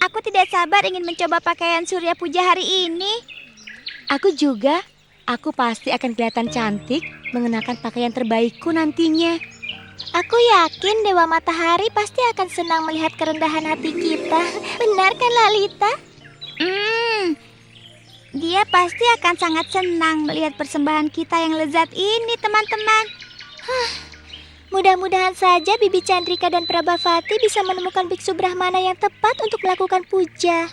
S8: Aku tidak sabar ingin mencoba pakaian Surya Puja hari ini.
S12: Aku juga. Aku pasti akan kelihatan cantik mengenakan pakaian terbaikku nantinya.
S8: Aku yakin Dewa Matahari pasti akan senang melihat kerendahan hati kita. Benar kan, Lalita? Dia pasti akan sangat senang melihat persembahan kita yang lezat ini, teman-teman. Mudah-mudahan saja Bibi Chandrika dan Prabhavati bisa menemukan biksu Brahmana yang tepat untuk melakukan puja.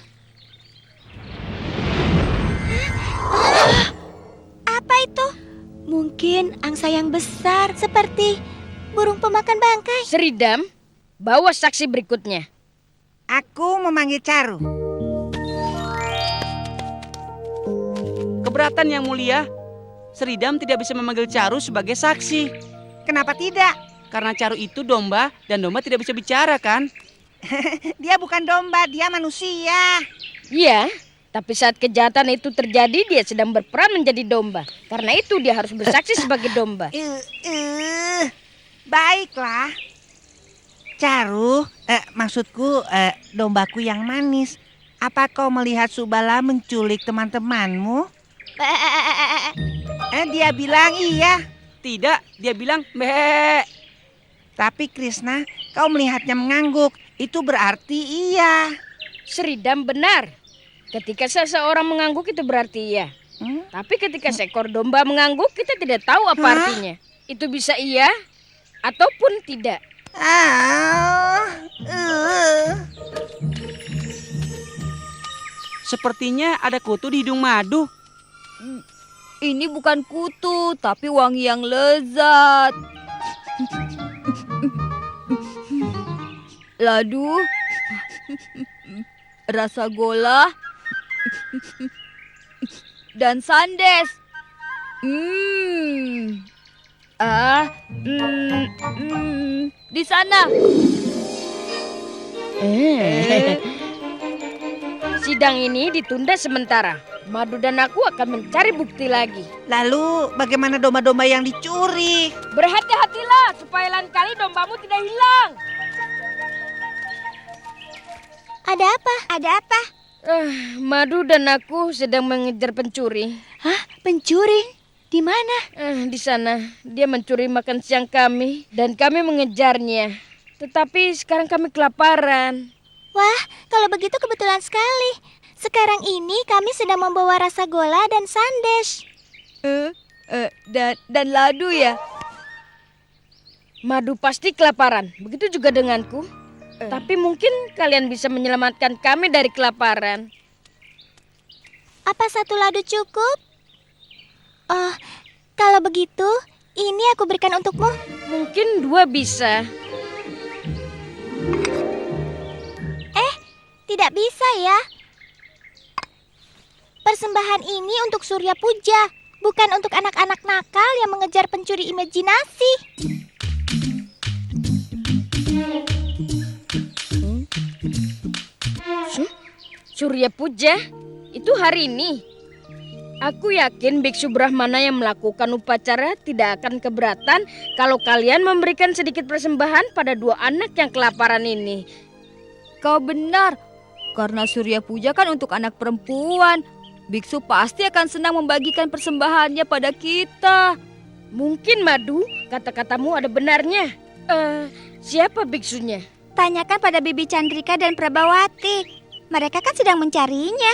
S8: Apa itu?
S12: Mungkin angsa yang besar.
S8: Seperti burung pemakan bangkai.
S4: Sridham, bawa saksi berikutnya.
S15: Aku memanggil Charu.
S10: Keberatan yang mulia. Sridham tidak bisa memanggil Charu sebagai saksi.
S15: Kenapa tidak?
S10: Karena Charu itu domba dan domba tidak bisa bicara kan?
S15: Dia bukan domba, dia manusia.
S4: Iya, tapi saat kejahatan itu terjadi dia sedang berperan menjadi domba. Karena itu dia harus bersaksi sebagai domba.
S15: Baiklah. Charu, maksudku dombaku yang manis. Apa kau melihat Subala menculik teman-temanmu? Dia bilang iya.
S10: Tidak, dia bilang meh.
S15: Tapi Krishna, kau melihatnya mengangguk. Itu berarti iya.
S4: Sridham benar. Ketika seseorang mengangguk itu berarti iya. Tapi ketika seekor domba mengangguk kita tidak tahu apa artinya. Itu bisa iya ataupun tidak.
S10: Sepertinya ada kutu di hidung Madu.
S6: Ini bukan kutu, tapi wangi yang lezat. Ladu, rasa gola, dan sandes. Di sana.
S4: Sidang ini ditunda sementara. Madu dan aku akan mencari bukti lagi.
S15: Lalu bagaimana domba-domba yang dicuri?
S4: Berhati-hatilah supaya lain kali dombamu tidak hilang.
S8: Ada apa? Ada apa?
S4: Madu dan aku sedang mengejar pencuri.
S12: Hah? Pencuri? Di mana?
S4: Di sana. Dia mencuri makan siang kami dan kami mengejarnya. Tetapi sekarang kami kelaparan.
S8: Wah, kalau begitu kebetulan sekali. Sekarang ini kami sedang membawa rasagola dan sandesh.
S6: Dan ladu ya?
S4: Madu pasti kelaparan, begitu juga denganku. Tapi mungkin kalian bisa menyelamatkan kami dari kelaparan.
S8: Apa 1 ladu cukup? Oh, kalau begitu, ini aku berikan untukmu.
S4: Mungkin 2 bisa.
S8: Tidak bisa ya. Persembahan ini untuk Surya Puja, bukan untuk anak-anak nakal yang mengejar pencuri imajinasi.
S4: Surya Puja? Itu hari ini. Aku yakin Biksu Brahmana yang melakukan upacara tidak akan keberatan kalau kalian memberikan sedikit persembahan pada 2 anak yang kelaparan ini.
S6: Kau benar. Karena Surya Puja kan untuk anak perempuan. Biksu pasti akan senang membagikan persembahannya pada kita.
S4: Mungkin Madu, kata-katamu ada benarnya. Siapa biksunya?
S13: Tanyakan pada Bibi Chandrika dan Prabawati. Mereka kan sedang mencarinya.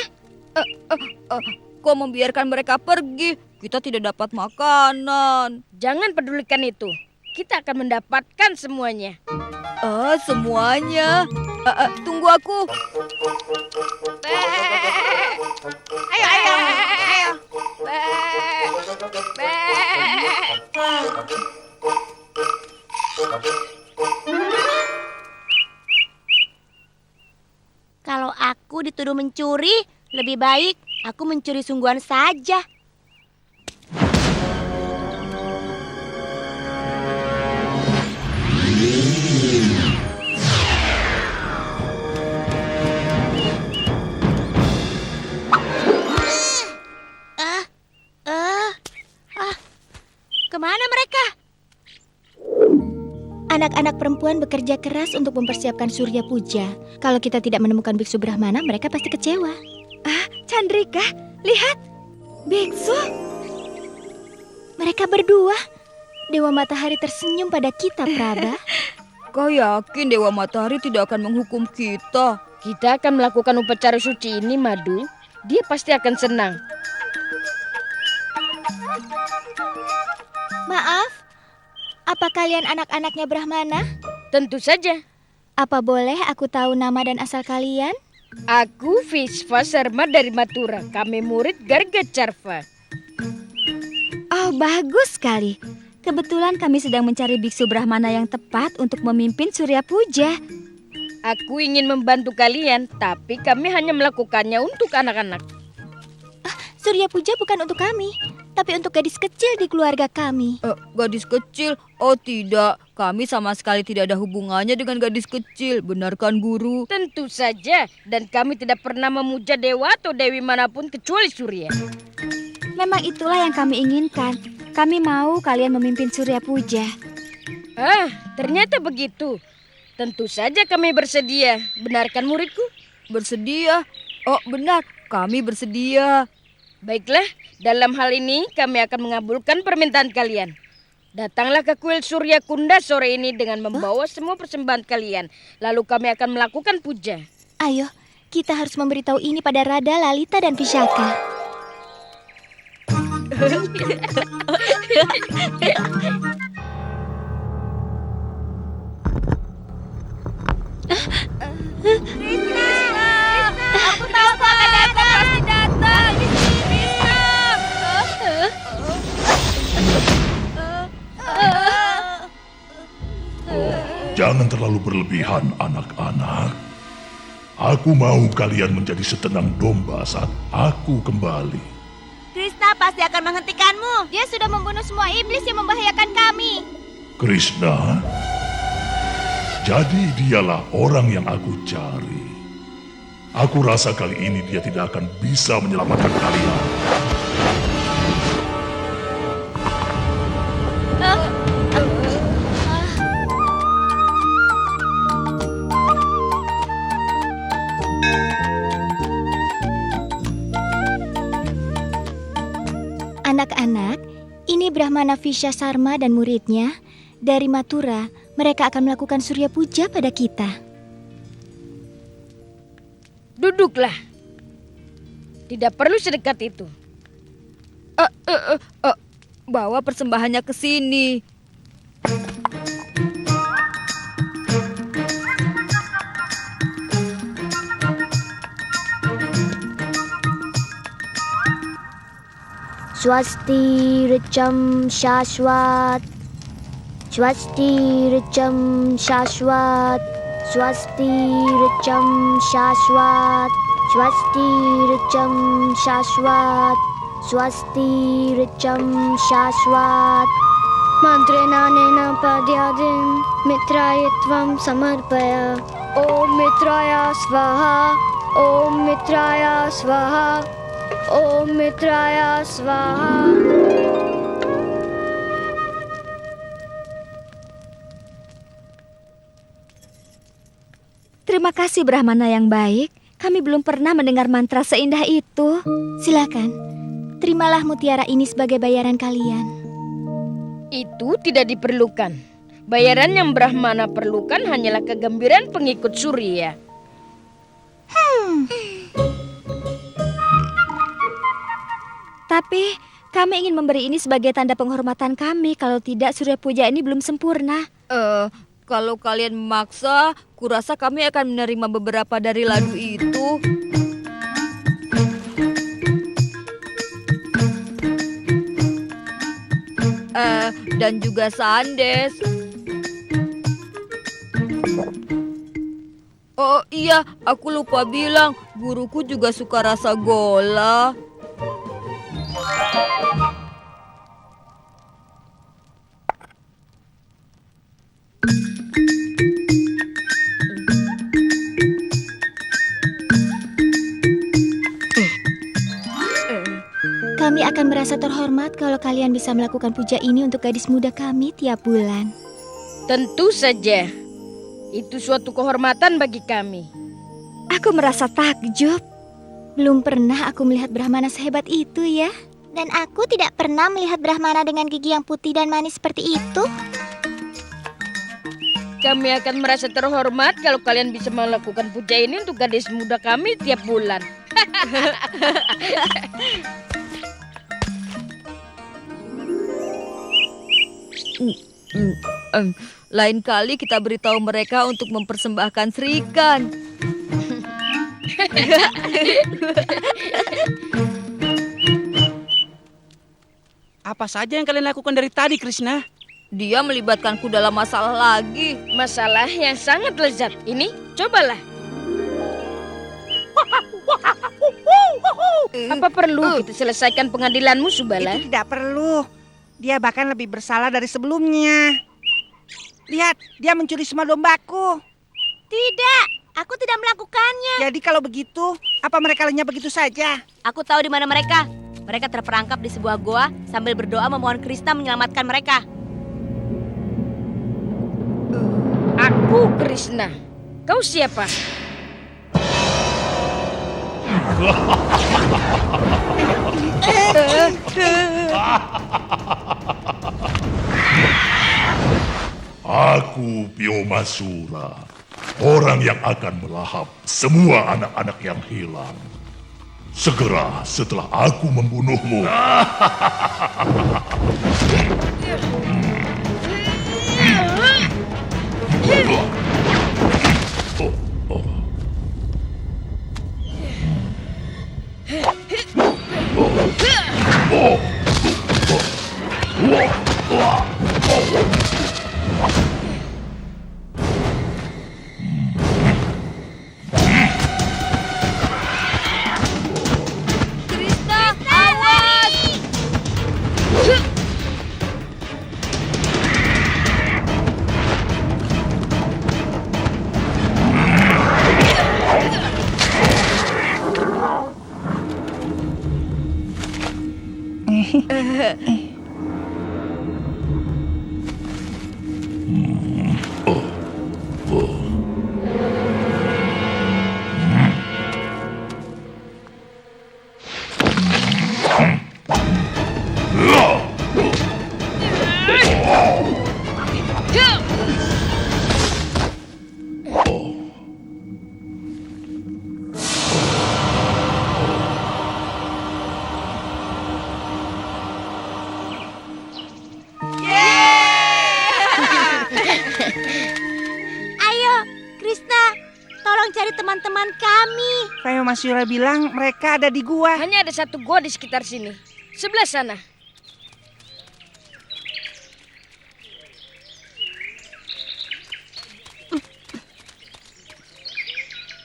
S6: Kau membiarkan mereka pergi. Kita tidak dapat makanan.
S4: Jangan pedulikan itu. Kita akan mendapatkan semuanya.
S6: Semuanya? Tunggu aku.
S3: Ayo.
S13: Kalau aku dituduh mencuri, lebih baik aku mencuri sungguhan saja. Kemana mereka?
S8: Anak-anak perempuan bekerja keras untuk mempersiapkan Surya Puja. Kalau kita tidak menemukan Biksu Brahmana, mereka pasti kecewa.
S13: Chandrika, lihat. Biksu.
S8: Mereka berdua. Dewa Matahari tersenyum pada kita, Praba.
S6: Kau yakin Dewa Matahari tidak akan menghukum kita?
S4: Kita akan melakukan upacara suci ini, Madu. Dia pasti akan senang.
S8: Maaf, apa kalian anak-anaknya Brahmana?
S4: Tentu saja.
S8: Apa boleh aku tahu nama dan asal kalian?
S4: Aku Vishva Sharma dari Mathura. Kami murid Garga Charva.
S13: Oh, bagus sekali. Kebetulan kami sedang mencari biksu Brahmana yang tepat untuk memimpin Surya Puja.
S4: Aku ingin membantu kalian, tapi kami hanya melakukannya untuk anak-anak.
S8: Surya Puja bukan untuk kami, tapi untuk gadis kecil di keluarga kami.
S6: Gadis kecil? Oh tidak, kami sama sekali tidak ada hubungannya dengan gadis kecil. Benarkan guru?
S4: Tentu saja, dan kami tidak pernah memuja dewa atau dewi manapun kecuali Surya.
S13: Memang itulah yang kami inginkan. Kami mau kalian memimpin Surya Puja.
S4: Ternyata begitu. Tentu saja kami bersedia. Benarkan muridku?
S6: Bersedia? Oh benar, kami bersedia.
S4: Baiklah, dalam hal ini kami akan mengabulkan permintaan kalian. Datanglah ke kuil Surya Kunda sore ini dengan membawa semua persembahan kalian. Lalu kami akan melakukan puja.
S8: Ayo, kita harus memberitahu ini pada Radha, Lalita, dan Vishaka.
S6: Aku tahu kau akan datang. Pasti datang.
S16: Jangan terlalu berlebihan, anak-anak. Aku mau kalian menjadi setenang domba saat aku kembali.
S13: Krishna pasti akan menghentikanmu. Dia sudah membunuh semua iblis yang membahayakan kami.
S16: Krishna, jadi dialah orang yang aku cari. Aku rasa kali ini dia tidak akan bisa menyelamatkan kalian.
S8: Anak-anak, ini Brahmana Vishya Sharma dan muridnya. Dari Mathura, mereka akan melakukan Surya Puja pada kita.
S4: Duduklah. Tidak perlu sedekat itu.
S6: Bawa persembahannya ke sini.
S17: Swasti Recam Shashwat, Swasti Recam Shashwat, Swasti Recam Shashwat, Swasti Recam Shashwat, Swasti Recam Shashwat. Mantrena nena padyadim mitrayatvam samarpaya. Om Mitraya Swaha, Om Mitraya Swaha, Om Mitraya Swaha.
S6: Terima kasih Brahmana yang baik. Kami belum pernah mendengar mantra seindah itu.
S8: Silakan, terimalah mutiara ini sebagai bayaran kalian.
S4: Itu tidak diperlukan. Bayaran yang Brahmana perlukan hanyalah kegembiraan pengikut Surya.
S6: Tapi kami ingin memberi ini sebagai tanda penghormatan kami. Kalau tidak, Surya Puja ini belum sempurna. Kalau kalian memaksa, kurasa kami akan menerima beberapa dari ladu itu. Dan juga sandes. Oh iya, aku lupa bilang, guruku juga suka rasa gola.
S8: Kami akan merasa terhormat kalau kalian bisa melakukan puja ini untuk gadis muda kami tiap bulan.
S4: Tentu saja. Itu suatu kehormatan bagi kami.
S8: Aku merasa takjub. Belum pernah aku melihat Brahmana sehebat itu ya. Dan aku tidak pernah melihat Brahmana dengan gigi yang putih dan manis seperti itu.
S4: Kami akan merasa terhormat kalau kalian bisa melakukan puja ini untuk gadis muda kami tiap bulan.
S6: Lain kali kita beritahu mereka untuk mempersembahkan Srikan.
S10: Apa saja yang kalian lakukan dari tadi, Krishna?
S6: Dia melibatkanku dalam masalah lagi.
S4: Masalah yang sangat lezat. Ini, cobalah. Apa perlu kita selesaikan pengadilanmu, Subala?
S15: Itu tidak perlu. Dia bahkan lebih bersalah dari sebelumnya. Lihat, dia mencuri semua dombaku.
S13: Tidak, aku tidak melakukannya.
S15: Jadi kalau begitu, apa mereka lenyap begitu saja?
S13: Aku tahu di mana mereka. Mereka terperangkap di sebuah goa sambil berdoa memohon Krishna menyelamatkan mereka.
S4: Aku Krishna. Kau siapa?
S16: Aku Biomasura, orang yang akan melahap semua anak-anak yang hilang. Segera setelah aku membunuhmu.
S13: Krishna, tolong cari teman-teman kami.
S15: Kayak Mas Yura bilang mereka ada di gua.
S4: Hanya ada satu gua di sekitar sini. Sebelah sana.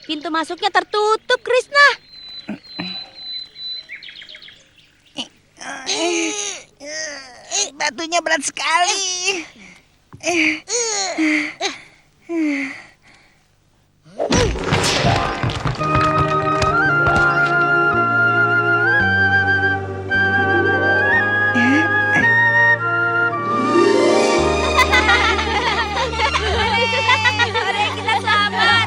S13: Pintu masuknya tertutup, Krishna.
S15: Batunya berat sekali.
S13: Mari kita selamat.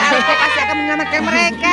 S15: Aku pasti akan menyelamatkan mereka.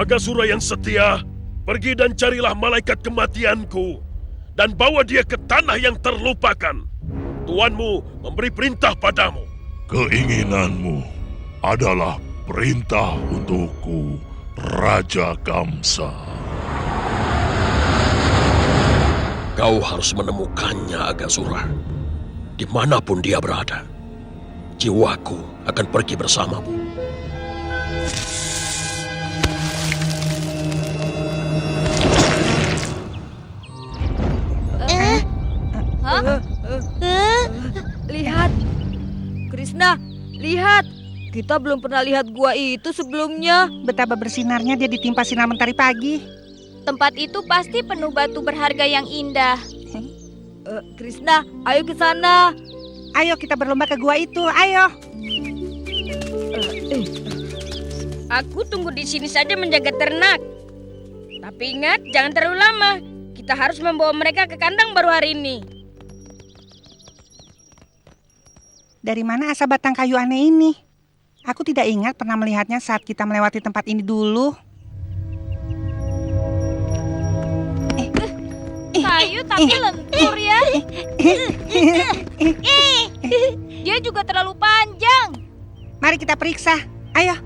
S2: Agasura yang setia, pergi dan carilah malaikat kematianku dan bawa dia ke tanah yang terlupakan. Tuanmu memberi perintah padamu.
S16: Keinginanmu adalah perintah untukku, Raja Kamsa.
S2: Kau harus menemukannya, Agasura. Dimanapun dia berada, jiwaku akan pergi bersamamu.
S6: Lihat, Krishna, lihat. Kita belum pernah lihat gua itu sebelumnya.
S15: Betapa bersinarnya dia ditimpa sinar mentari pagi.
S6: Tempat itu pasti penuh batu berharga yang indah. Krishna, ayo ke sana.
S15: Ayo kita berlomba ke gua itu, ayo.
S4: Aku tunggu di sini saja menjaga ternak. Tapi ingat, jangan terlalu lama. Kita harus membawa mereka ke kandang baru hari ini.
S15: Dari mana asal batang kayu aneh ini? Aku tidak ingat pernah melihatnya saat kita melewati tempat ini dulu.
S6: Kayu tapi lentur ya. Dia juga terlalu panjang.
S15: Mari kita periksa, ayo.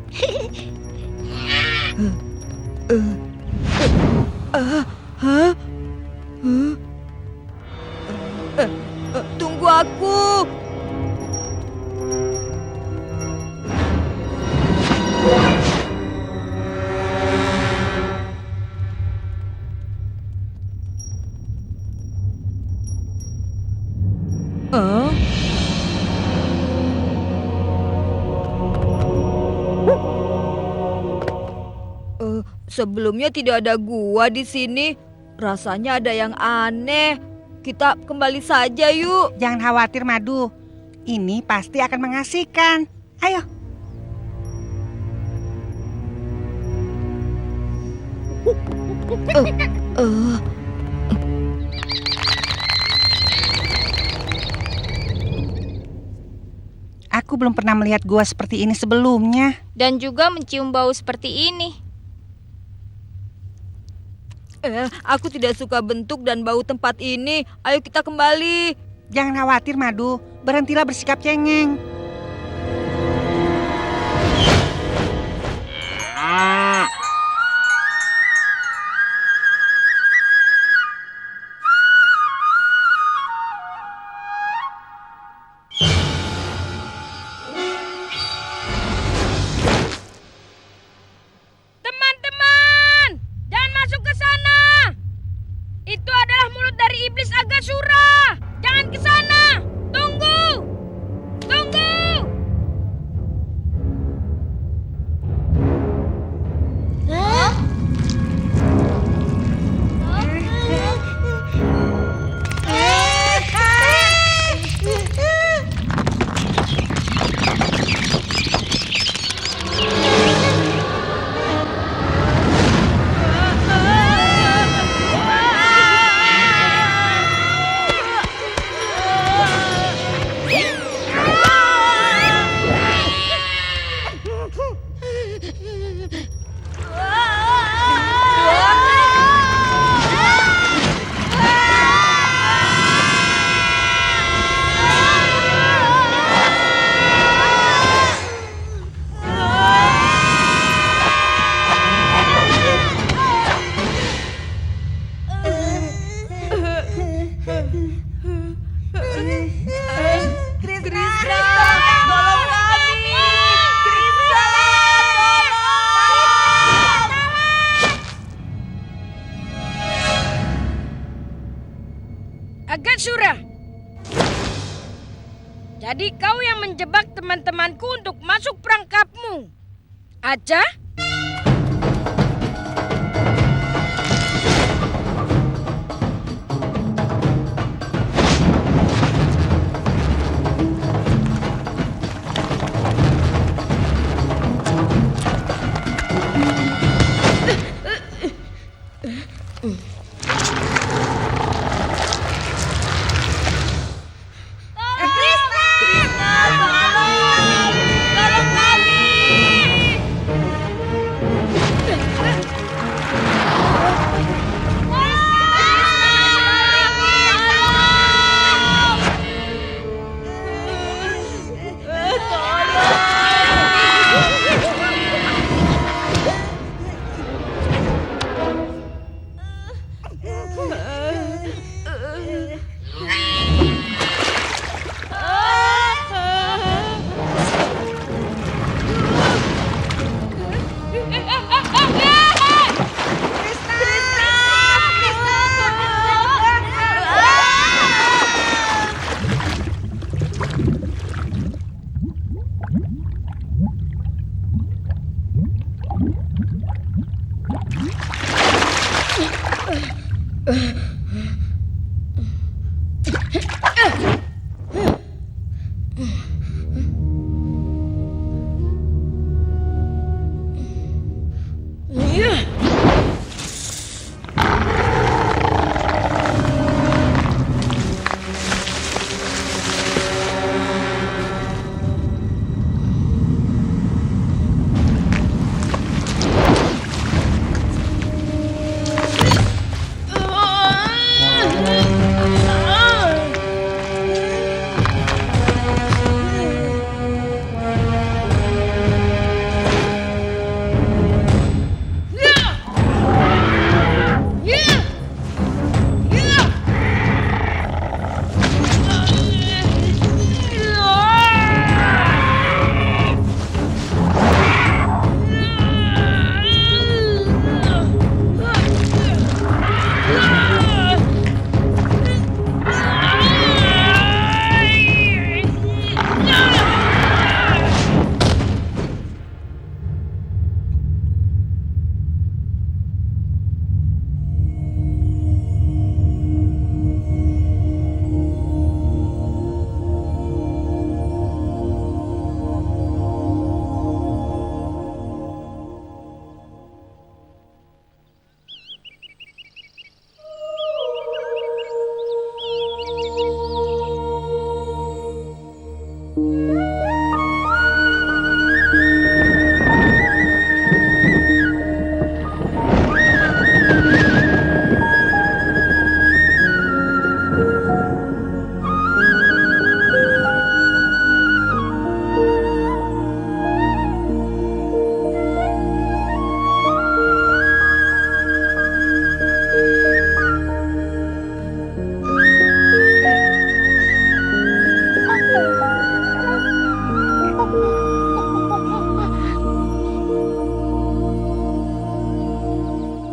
S6: Tunggu aku. Sebelumnya tidak ada gua di sini. Rasanya ada yang aneh. Kita kembali saja yuk.
S15: Jangan khawatir, Madu. Ini pasti akan mengasihkan. Ayo. Aku belum pernah melihat gua seperti ini sebelumnya.
S6: Dan juga mencium bau seperti ini. Aku tidak suka bentuk dan bau tempat ini. Ayo kita kembali.
S15: Jangan khawatir, Madu. Berhentilah bersikap cengeng.
S4: Teman-teman, jangan masuk ke sana. Itu adalah mulut dari iblis Agasura. Jangan ke sana. Tunggu. Tunggu. Jadi kau yang menjebak teman-temanku untuk masuk perangkapmu. Aja?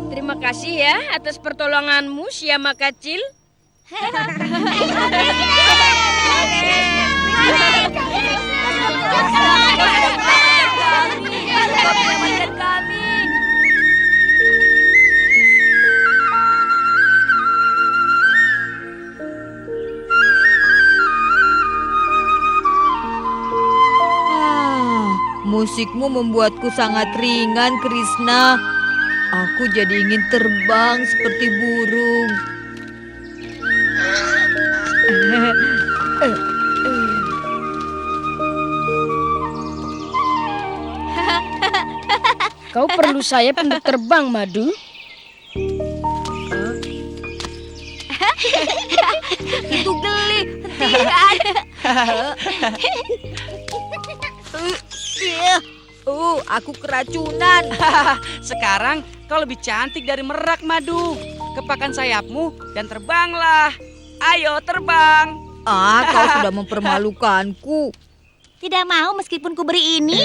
S4: Terima kasih ya atas pertolonganmu, Syama kecil.
S6: Musikmu membuatku sangat ringan, Krishna. Aku jadi ingin terbang seperti burung.
S4: Kau perlu sayap untuk terbang, Madu.
S6: Itu geli, hentikan. Aku keracunan.
S10: Sekarang kau lebih cantik dari merak, Madu. Kepakan sayapmu dan terbanglah. Ayo terbang.
S6: Kau sudah mempermalukanku.
S13: Tidak mau meskipun ku beri ini.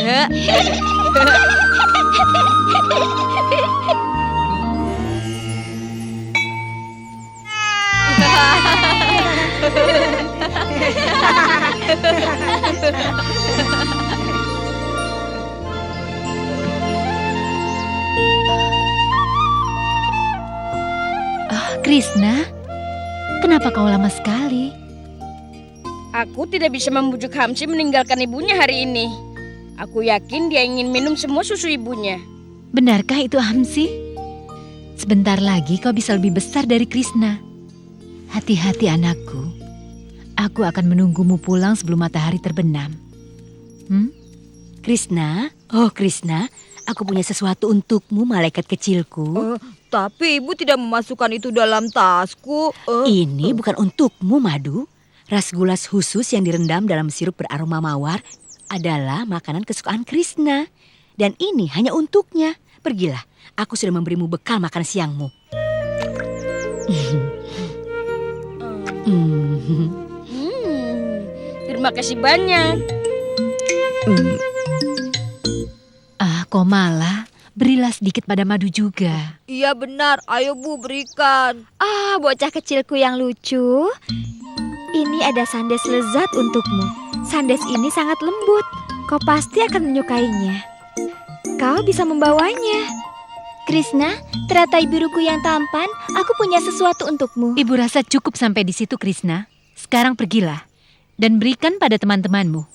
S11: Krishna, kenapa kau lama sekali?
S4: Aku tidak bisa membujuk Hamsi meninggalkan ibunya hari ini. Aku yakin dia ingin minum semua susu ibunya.
S11: Benarkah itu Hamsi? Sebentar lagi kau bisa lebih besar dari Krishna. Hati-hati anakku. Aku akan menunggumu pulang sebelum matahari terbenam.
S12: Krishna, oh Krishna, aku punya sesuatu untukmu, malaikat kecilku.
S6: Tapi ibu tidak memasukkan itu dalam tasku.
S12: Ini bukan untukmu, Madu. Rasgulas khusus yang direndam dalam sirup beraroma mawar adalah makanan kesukaan Krishna. Dan ini hanya untuknya. Pergilah, aku sudah memberimu bekal makan siangmu.
S4: Terima kasih banyak.
S11: Komala, berilah sedikit pada Madu juga.
S6: Iya benar, ayo Bu berikan.
S8: Bocah kecilku yang lucu. Ini ada sandes lezat untukmu. Sandes ini sangat lembut. Kau pasti akan menyukainya. Kau bisa membawanya. Krishna, teratai biruku yang tampan, aku punya sesuatu untukmu.
S11: Ibu rasa cukup sampai di situ, Krishna. Sekarang pergilah dan berikan pada teman-temanmu.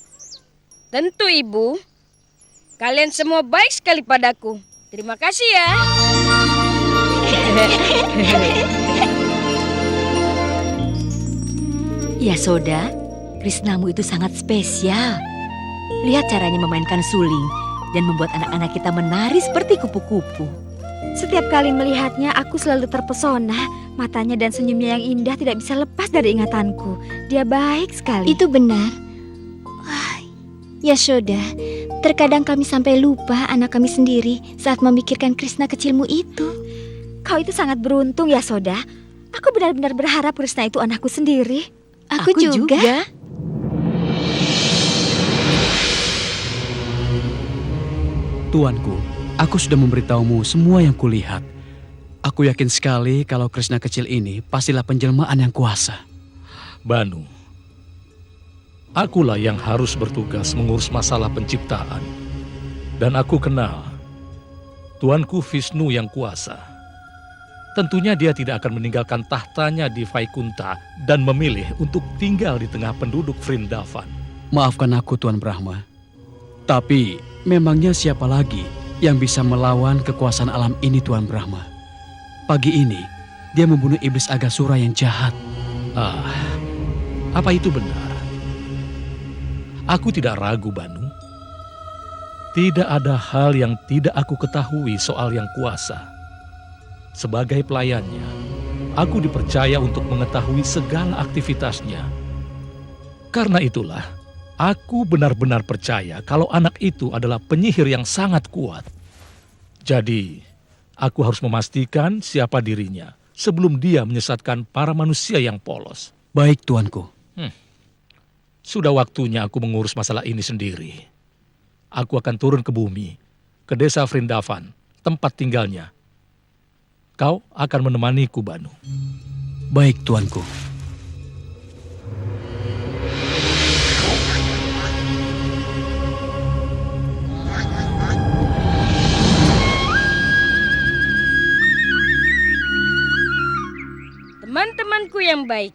S4: Tentu, Ibu. Kalian semua baik sekali padaku. Terima kasih ya.
S12: Yasoda, Krishnamu itu sangat spesial. Lihat caranya memainkan suling dan membuat anak-anak kita menari seperti kupu-kupu.
S8: Setiap kali melihatnya, aku selalu terpesona. Matanya dan senyumnya yang indah tidak bisa lepas dari ingatanku. Dia baik sekali. Itu benar. Yashoda, terkadang kami sampai lupa anak kami sendiri saat memikirkan Krishna kecilmu itu. Kau itu sangat beruntung, Yashoda. Aku benar-benar berharap Krishna itu anakku sendiri. Aku juga.
S5: Tuanku, aku sudah memberitahumu semua yang kulihat. Aku yakin sekali kalau Krishna kecil ini pastilah penjelmaan yang kuasa.
S9: Banu, akulah yang harus bertugas mengurus masalah penciptaan. Dan aku kenal Tuanku Vishnu yang kuasa. Tentunya dia tidak akan meninggalkan tahtanya di Vaikunta dan memilih untuk tinggal di tengah penduduk Vrindavan.
S5: Maafkan aku, Tuan Brahma. Tapi memangnya siapa lagi yang bisa melawan kekuasaan alam ini, Tuan Brahma? Pagi ini dia membunuh iblis Agasura yang jahat.
S9: Apa itu benar? Aku tidak ragu, Banu. Tidak ada hal yang tidak aku ketahui soal yang kuasa. Sebagai pelayannya, aku dipercaya untuk mengetahui segala aktivitasnya. Karena itulah, aku benar-benar percaya kalau anak itu adalah penyihir yang sangat kuat. Jadi, aku harus memastikan siapa dirinya sebelum dia menyesatkan para manusia yang polos.
S5: Baik, Tuanku.
S9: Sudah waktunya aku mengurus masalah ini sendiri. Aku akan turun ke bumi, ke desa Vrindavan, tempat tinggalnya. Kau akan menemaniku, Banu.
S5: Baik, Tuanku.
S4: Teman-temanku yang baik,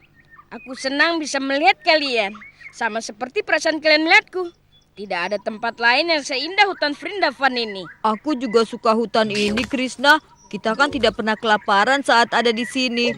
S4: aku senang bisa melihat kalian. Sama seperti perasaan kalian melihatku. Tidak ada tempat lain yang seindah hutan Vrindavan ini.
S6: Aku juga suka hutan ini, Krishna. Kita kan tidak pernah kelaparan saat ada di sini.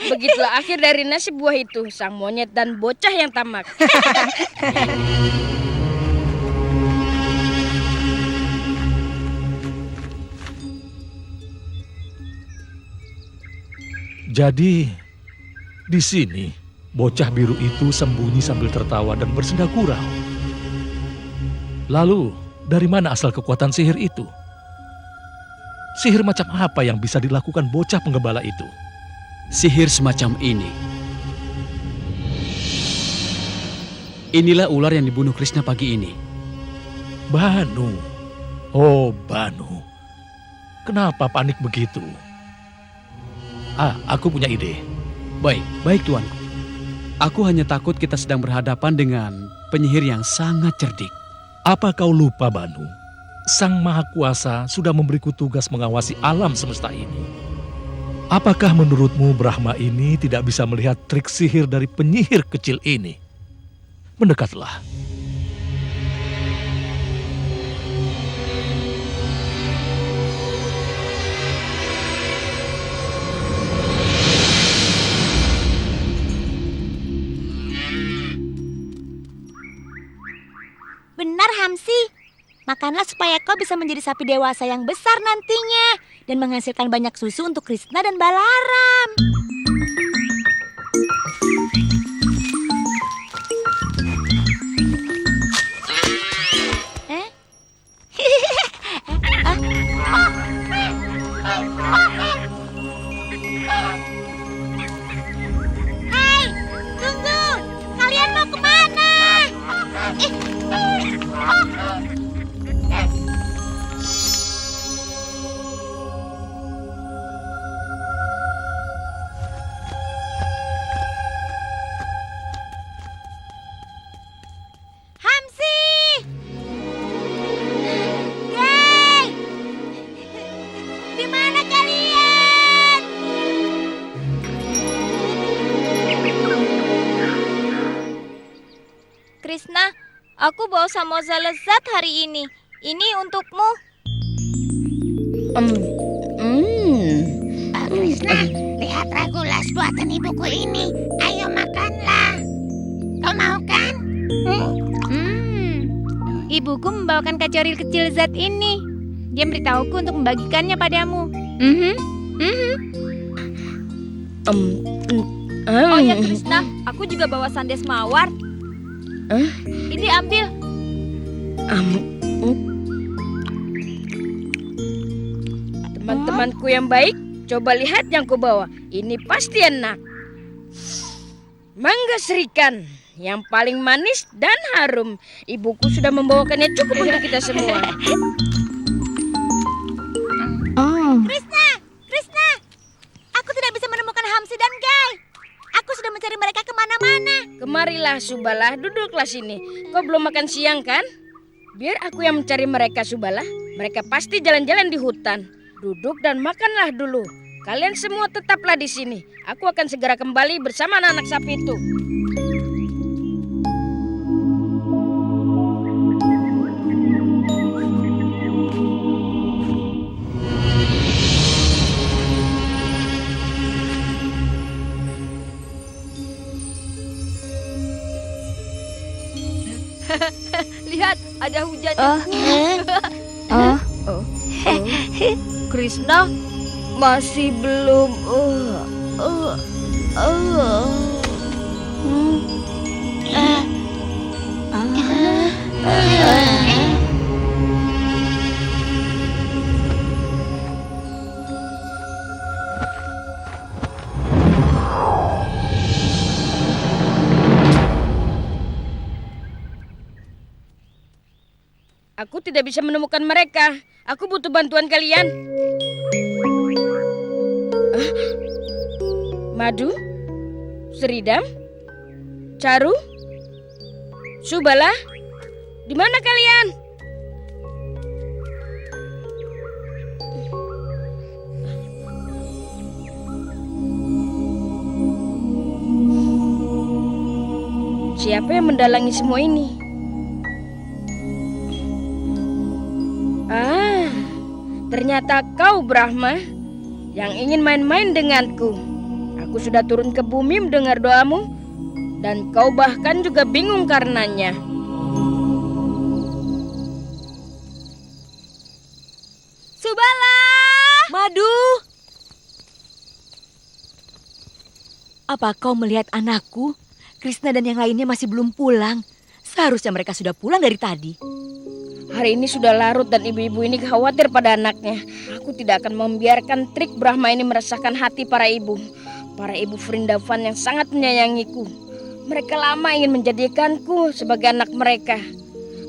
S4: Begitulah akhir dari nasib buah itu, sang monyet dan bocah yang tamak.
S9: Jadi, di sini bocah biru itu sembunyi sambil tertawa dan bersenda gurau. Lalu, dari mana asal kekuatan sihir itu? Sihir macam apa yang bisa dilakukan bocah penggembala itu?
S5: sihir semacam ini. Inilah ular yang dibunuh Krishna pagi ini.
S9: Banu. Oh, Banu. Kenapa panik begitu? Aku punya ide.
S5: Baik Tuan. Aku hanya takut kita sedang berhadapan dengan penyihir yang sangat cerdik.
S9: Apa kau lupa, Banu? Sang Maha Kuasa sudah memberiku tugas mengawasi alam semesta ini. Apakah menurutmu Brahma ini tidak bisa melihat trik sihir dari penyihir kecil ini? Mendekatlah.
S13: Benar, Hamsi. Makanlah supaya kau bisa menjadi sapi dewasa yang besar nantinya dan menghasilkan banyak susu untuk Krishna dan Balaram.
S8: Hai, tunggu. Kalian mau kemana?
S13: Hamsi! Gay! Di mana kalian?
S6: Krishna, aku bawa samosa lezat hari ini. Ini untukmu.
S3: Krishna, lihat Ragulas buatan ibuku ini. Ayo makanlah. Kau mau kan?
S11: Ibuku membawakan kacori kecil zat ini. Dia memberitahuku untuk membagikannya padamu.
S6: Oh ya Krishna, aku juga bawa sandes mawar. Ini ambil.
S4: Teman-temanku yang baik, coba lihat yang kubawa. Ini pasti enak. Mangga serikan yang paling manis dan harum. Ibuku sudah membawakannya cukup untuk kita semua.
S13: Krishna, aku tidak bisa menemukan Hamsi dan Gay. Aku sudah mencari mereka kemana-mana.
S4: Kemarilah Subala, duduklah sini. Kau belum makan siang kan? Biar aku yang mencari mereka, Subala. Mereka pasti jalan-jalan di hutan. Duduk dan makanlah dulu. Kalian semua tetaplah di sini. Aku akan segera kembali bersama anak-anak sapi itu.
S6: Lihat, ada hujan. Krishna masih belum.
S4: Aku tidak bisa menemukan mereka. Aku butuh bantuan kalian. Madu, Seridam, Charu, Subala, di mana kalian? Siapa yang mendalangi semua ini? Ternyata kau Brahma yang ingin main-main denganku. Aku sudah turun ke bumi mendengar doamu dan kau bahkan juga bingung karenanya.
S13: Subala! Madu! Apa kau melihat anakku? Krishna dan yang lainnya masih belum pulang. Seharusnya mereka sudah pulang dari tadi.
S4: Hari ini sudah larut dan ibu-ibu ini khawatir pada anaknya. Aku tidak akan membiarkan trik Brahma ini meresahkan hati para ibu. para ibu Vrindavan yang sangat menyayangiku. Mereka lama ingin menjadikanku sebagai anak mereka.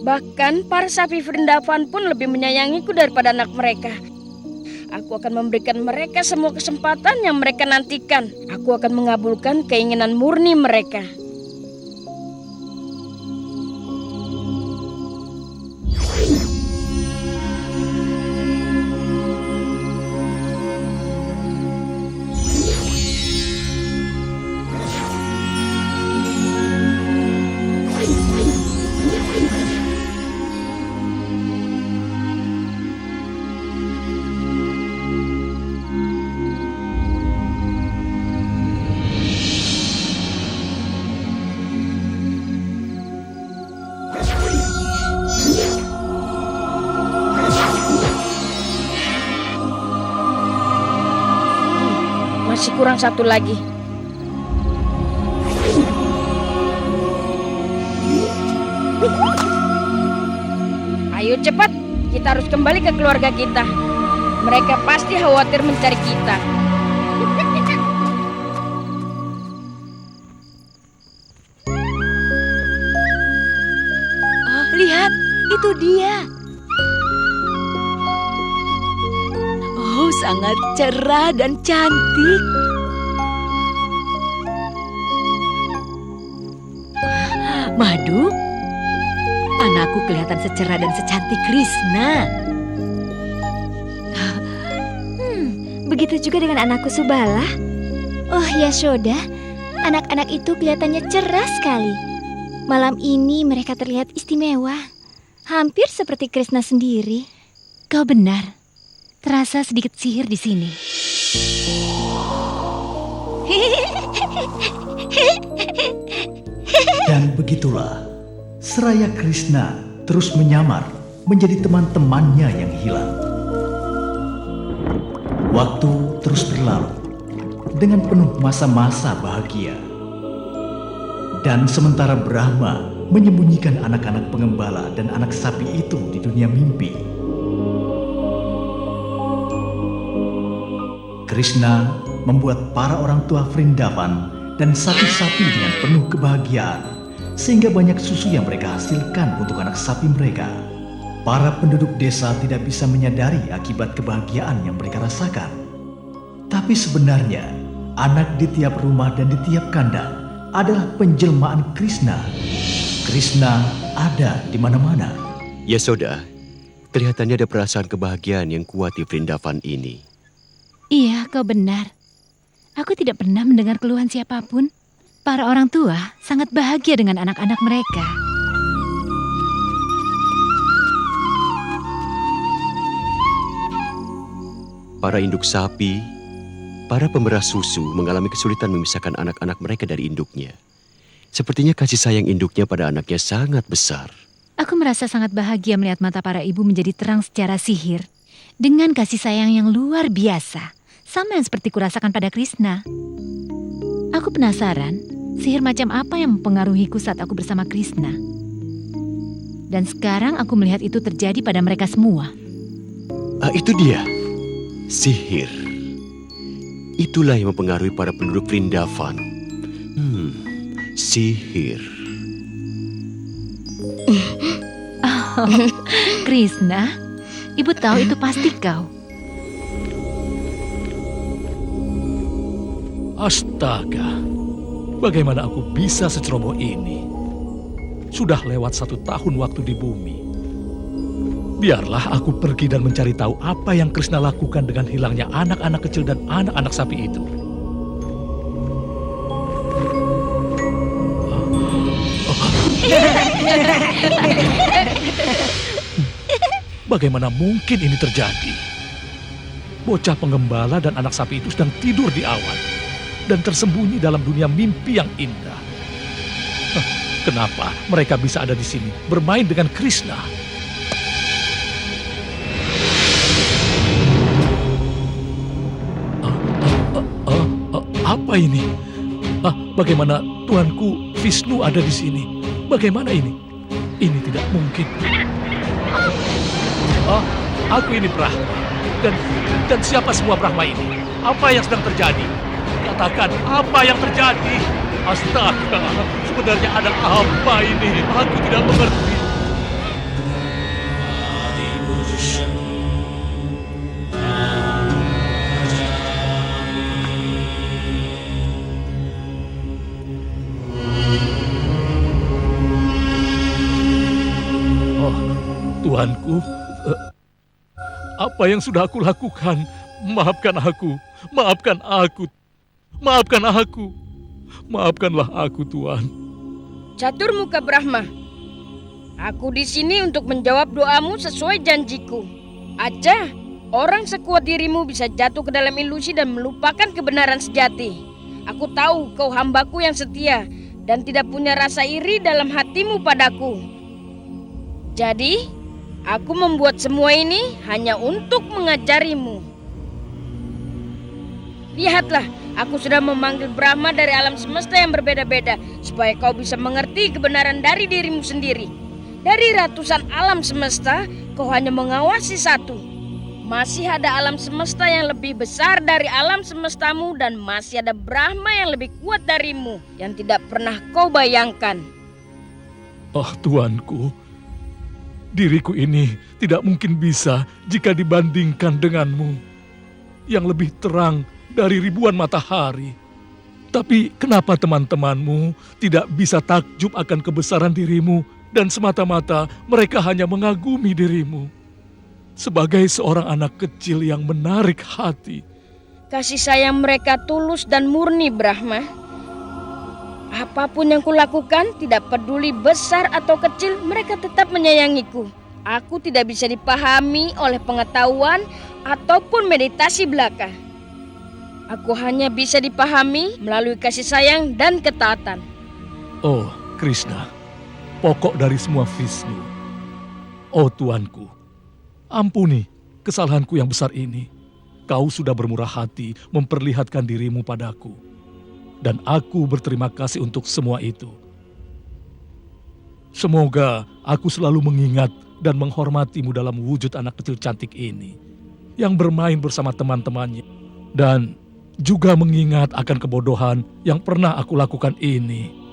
S4: Bahkan para sapi Vrindavan pun lebih menyayangiku daripada anak mereka. Aku akan memberikan mereka semua kesempatan yang mereka nantikan. Aku akan mengabulkan keinginan murni mereka. Masih kurang satu lagi. Ayo cepat, kita harus kembali ke keluarga kita. Mereka pasti khawatir mencari kita.
S12: Oh, lihat, itu dia. Oh, sangat cerah dan cantik. Madu, anakku kelihatan secerah dan secantik Krishna.
S8: Begitu juga dengan anakku Subala. Oh Yashoda, anak-anak itu kelihatannya cerah sekali. Malam ini mereka terlihat istimewa. Hampir seperti Krishna sendiri.
S11: Kau benar. Terasa sedikit sihir di sini.
S1: Dan begitulah, seraya Krishna terus menyamar menjadi teman-temannya yang hilang. Waktu terus berlalu dengan penuh masa-masa bahagia. Dan sementara Brahma menyembunyikan anak-anak pengembala dan anak sapi itu di dunia mimpi, Krishna membuat para orang tua Vrindavan dan sapi-sapi dengan penuh kebahagiaan, sehingga banyak susu yang mereka hasilkan untuk anak sapi mereka. Para penduduk desa tidak bisa menyadari akibat kebahagiaan yang mereka rasakan. Tapi sebenarnya, anak di tiap rumah dan di tiap kandang adalah penjelmaan Krishna. Krishna ada di mana-mana.
S7: Yashoda, kelihatannya ada perasaan kebahagiaan yang kuat di Vrindavan ini.
S11: Iya, kau benar. Aku tidak pernah mendengar keluhan siapapun. Para orang tua sangat bahagia dengan anak-anak mereka.
S7: Para induk sapi, para pemerah susu mengalami kesulitan memisahkan anak-anak mereka dari induknya. Sepertinya kasih sayang induknya pada anaknya sangat besar.
S11: Aku merasa sangat bahagia melihat mata para ibu menjadi terang secara sihir. Dengan kasih sayang yang luar biasa. Sama yang seperti kurasakan pada Krishna. Aku penasaran, sihir macam apa yang mempengaruhiku saat aku bersama Krishna. Dan sekarang aku melihat itu terjadi pada mereka semua.
S7: Itu dia, sihir. Itulah yang mempengaruhi para penduduk Vrindavan. Sihir.
S11: Oh, Krishna, ibu tahu itu pasti kau.
S9: Astaga, bagaimana aku bisa seceroboh ini? Sudah lewat 1 tahun waktu di bumi. Biarlah aku pergi dan mencari tahu apa yang Krishna lakukan dengan hilangnya anak-anak kecil dan anak-anak sapi itu. Bagaimana mungkin ini terjadi? Bocah penggembala dan anak sapi itu sedang tidur di awan dan tersembunyi dalam dunia mimpi yang indah. Kenapa mereka bisa ada di sini bermain dengan Krishna? Apa ini? Bagaimana Tuanku Vishnu ada di sini? Bagaimana ini? Ini tidak mungkin. Aku ini Brahma. Dan siapa semua Brahma ini? Apa yang sedang terjadi? Katakan, apa yang terjadi? Astaga, sebenarnya ada apa ini? Aku tidak mengerti. Tuanku, apa yang sudah aku lakukan? Maafkan aku, maafkan aku, maafkan aku, maafkanlah aku, Tuan.
S4: Catur Muka Brahma, aku di sini untuk menjawab doamu sesuai janjiku. Aja, orang sekuat dirimu bisa jatuh ke dalam ilusi dan melupakan kebenaran sejati. Aku tahu kau hambaku yang setia dan tidak punya rasa iri dalam hatimu padaku. Jadi, aku membuat semua ini hanya untuk mengajarimu. Lihatlah, aku sudah memanggil Brahma dari alam semesta yang berbeda-beda supaya kau bisa mengerti kebenaran dari dirimu sendiri. Dari ratusan alam semesta, kau hanya mengawasi satu. Masih ada alam semesta yang lebih besar dari alam semestamu dan masih ada Brahma yang lebih kuat darimu yang tidak pernah kau bayangkan.
S9: Oh, Tuanku, diriku ini tidak mungkin bisa jika dibandingkan denganmu yang lebih terang dari ribuan matahari. Tapi kenapa teman-temanmu tidak bisa takjub akan kebesaran dirimu dan semata-mata mereka hanya mengagumi dirimu sebagai seorang anak kecil yang menarik hati?
S4: Kasih sayang mereka tulus dan murni, Brahma. Apapun yang kulakukan, tidak peduli besar atau kecil, mereka tetap menyayangiku. Aku tidak bisa dipahami oleh pengetahuan ataupun meditasi belaka. Aku hanya bisa dipahami melalui kasih sayang dan ketaatan.
S9: Oh, Krishna, pokok dari semua Vishnu. Oh, Tuanku, ampuni kesalahanku yang besar ini. Kau sudah bermurah hati memperlihatkan dirimu padaku. Dan aku berterima kasih untuk semua itu. Semoga aku selalu mengingat dan menghormatimu dalam wujud anak kecil cantik ini yang bermain bersama teman-temannya. Dan juga mengingat akan kebodohan yang pernah aku lakukan ini.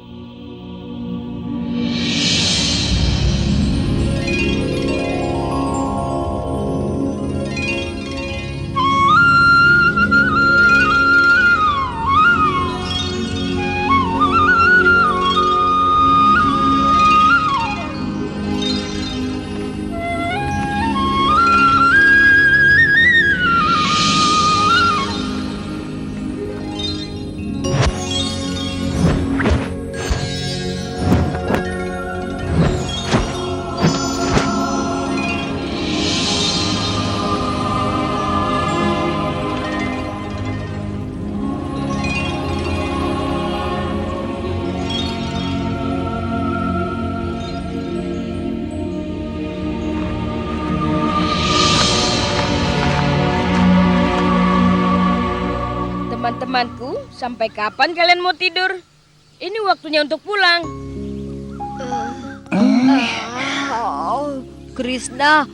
S4: Teman-temanku, sampai kapan kalian mau tidur? Ini waktunya untuk pulang.
S6: Krishna,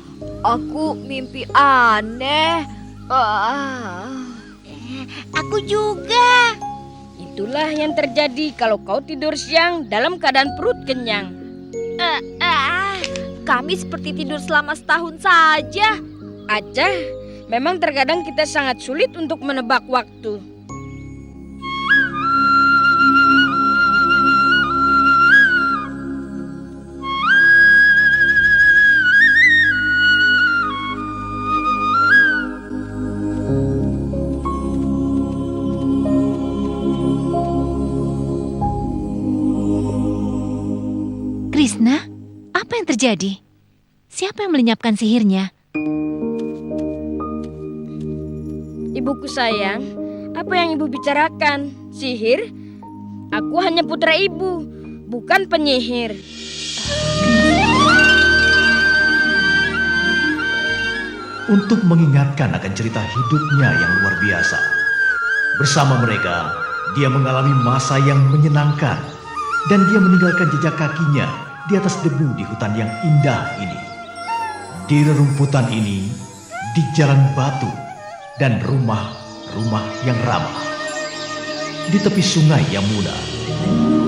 S6: aku mimpi aneh.
S3: Aku juga.
S4: Itulah yang terjadi kalau kau tidur siang dalam keadaan perut kenyang.
S6: Kami seperti tidur selama setahun saja.
S4: Acah, memang terkadang kita sangat sulit untuk menebak waktu.
S11: Krishna, apa yang terjadi? Siapa yang melenyapkan sihirnya?
S4: Ibuku sayang, apa yang ibu bicarakan? Sihir? Aku hanya putra ibu, bukan penyihir.
S1: Untuk mengingatkan akan cerita hidupnya yang luar biasa. Bersama mereka, dia mengalami masa yang menyenangkan. Dan dia meninggalkan jejak kakinya di atas debu di hutan yang indah ini. Di rerumputan ini, di jalan batu, dan rumah-rumah yang ramah. di tepi sungai Yamuna.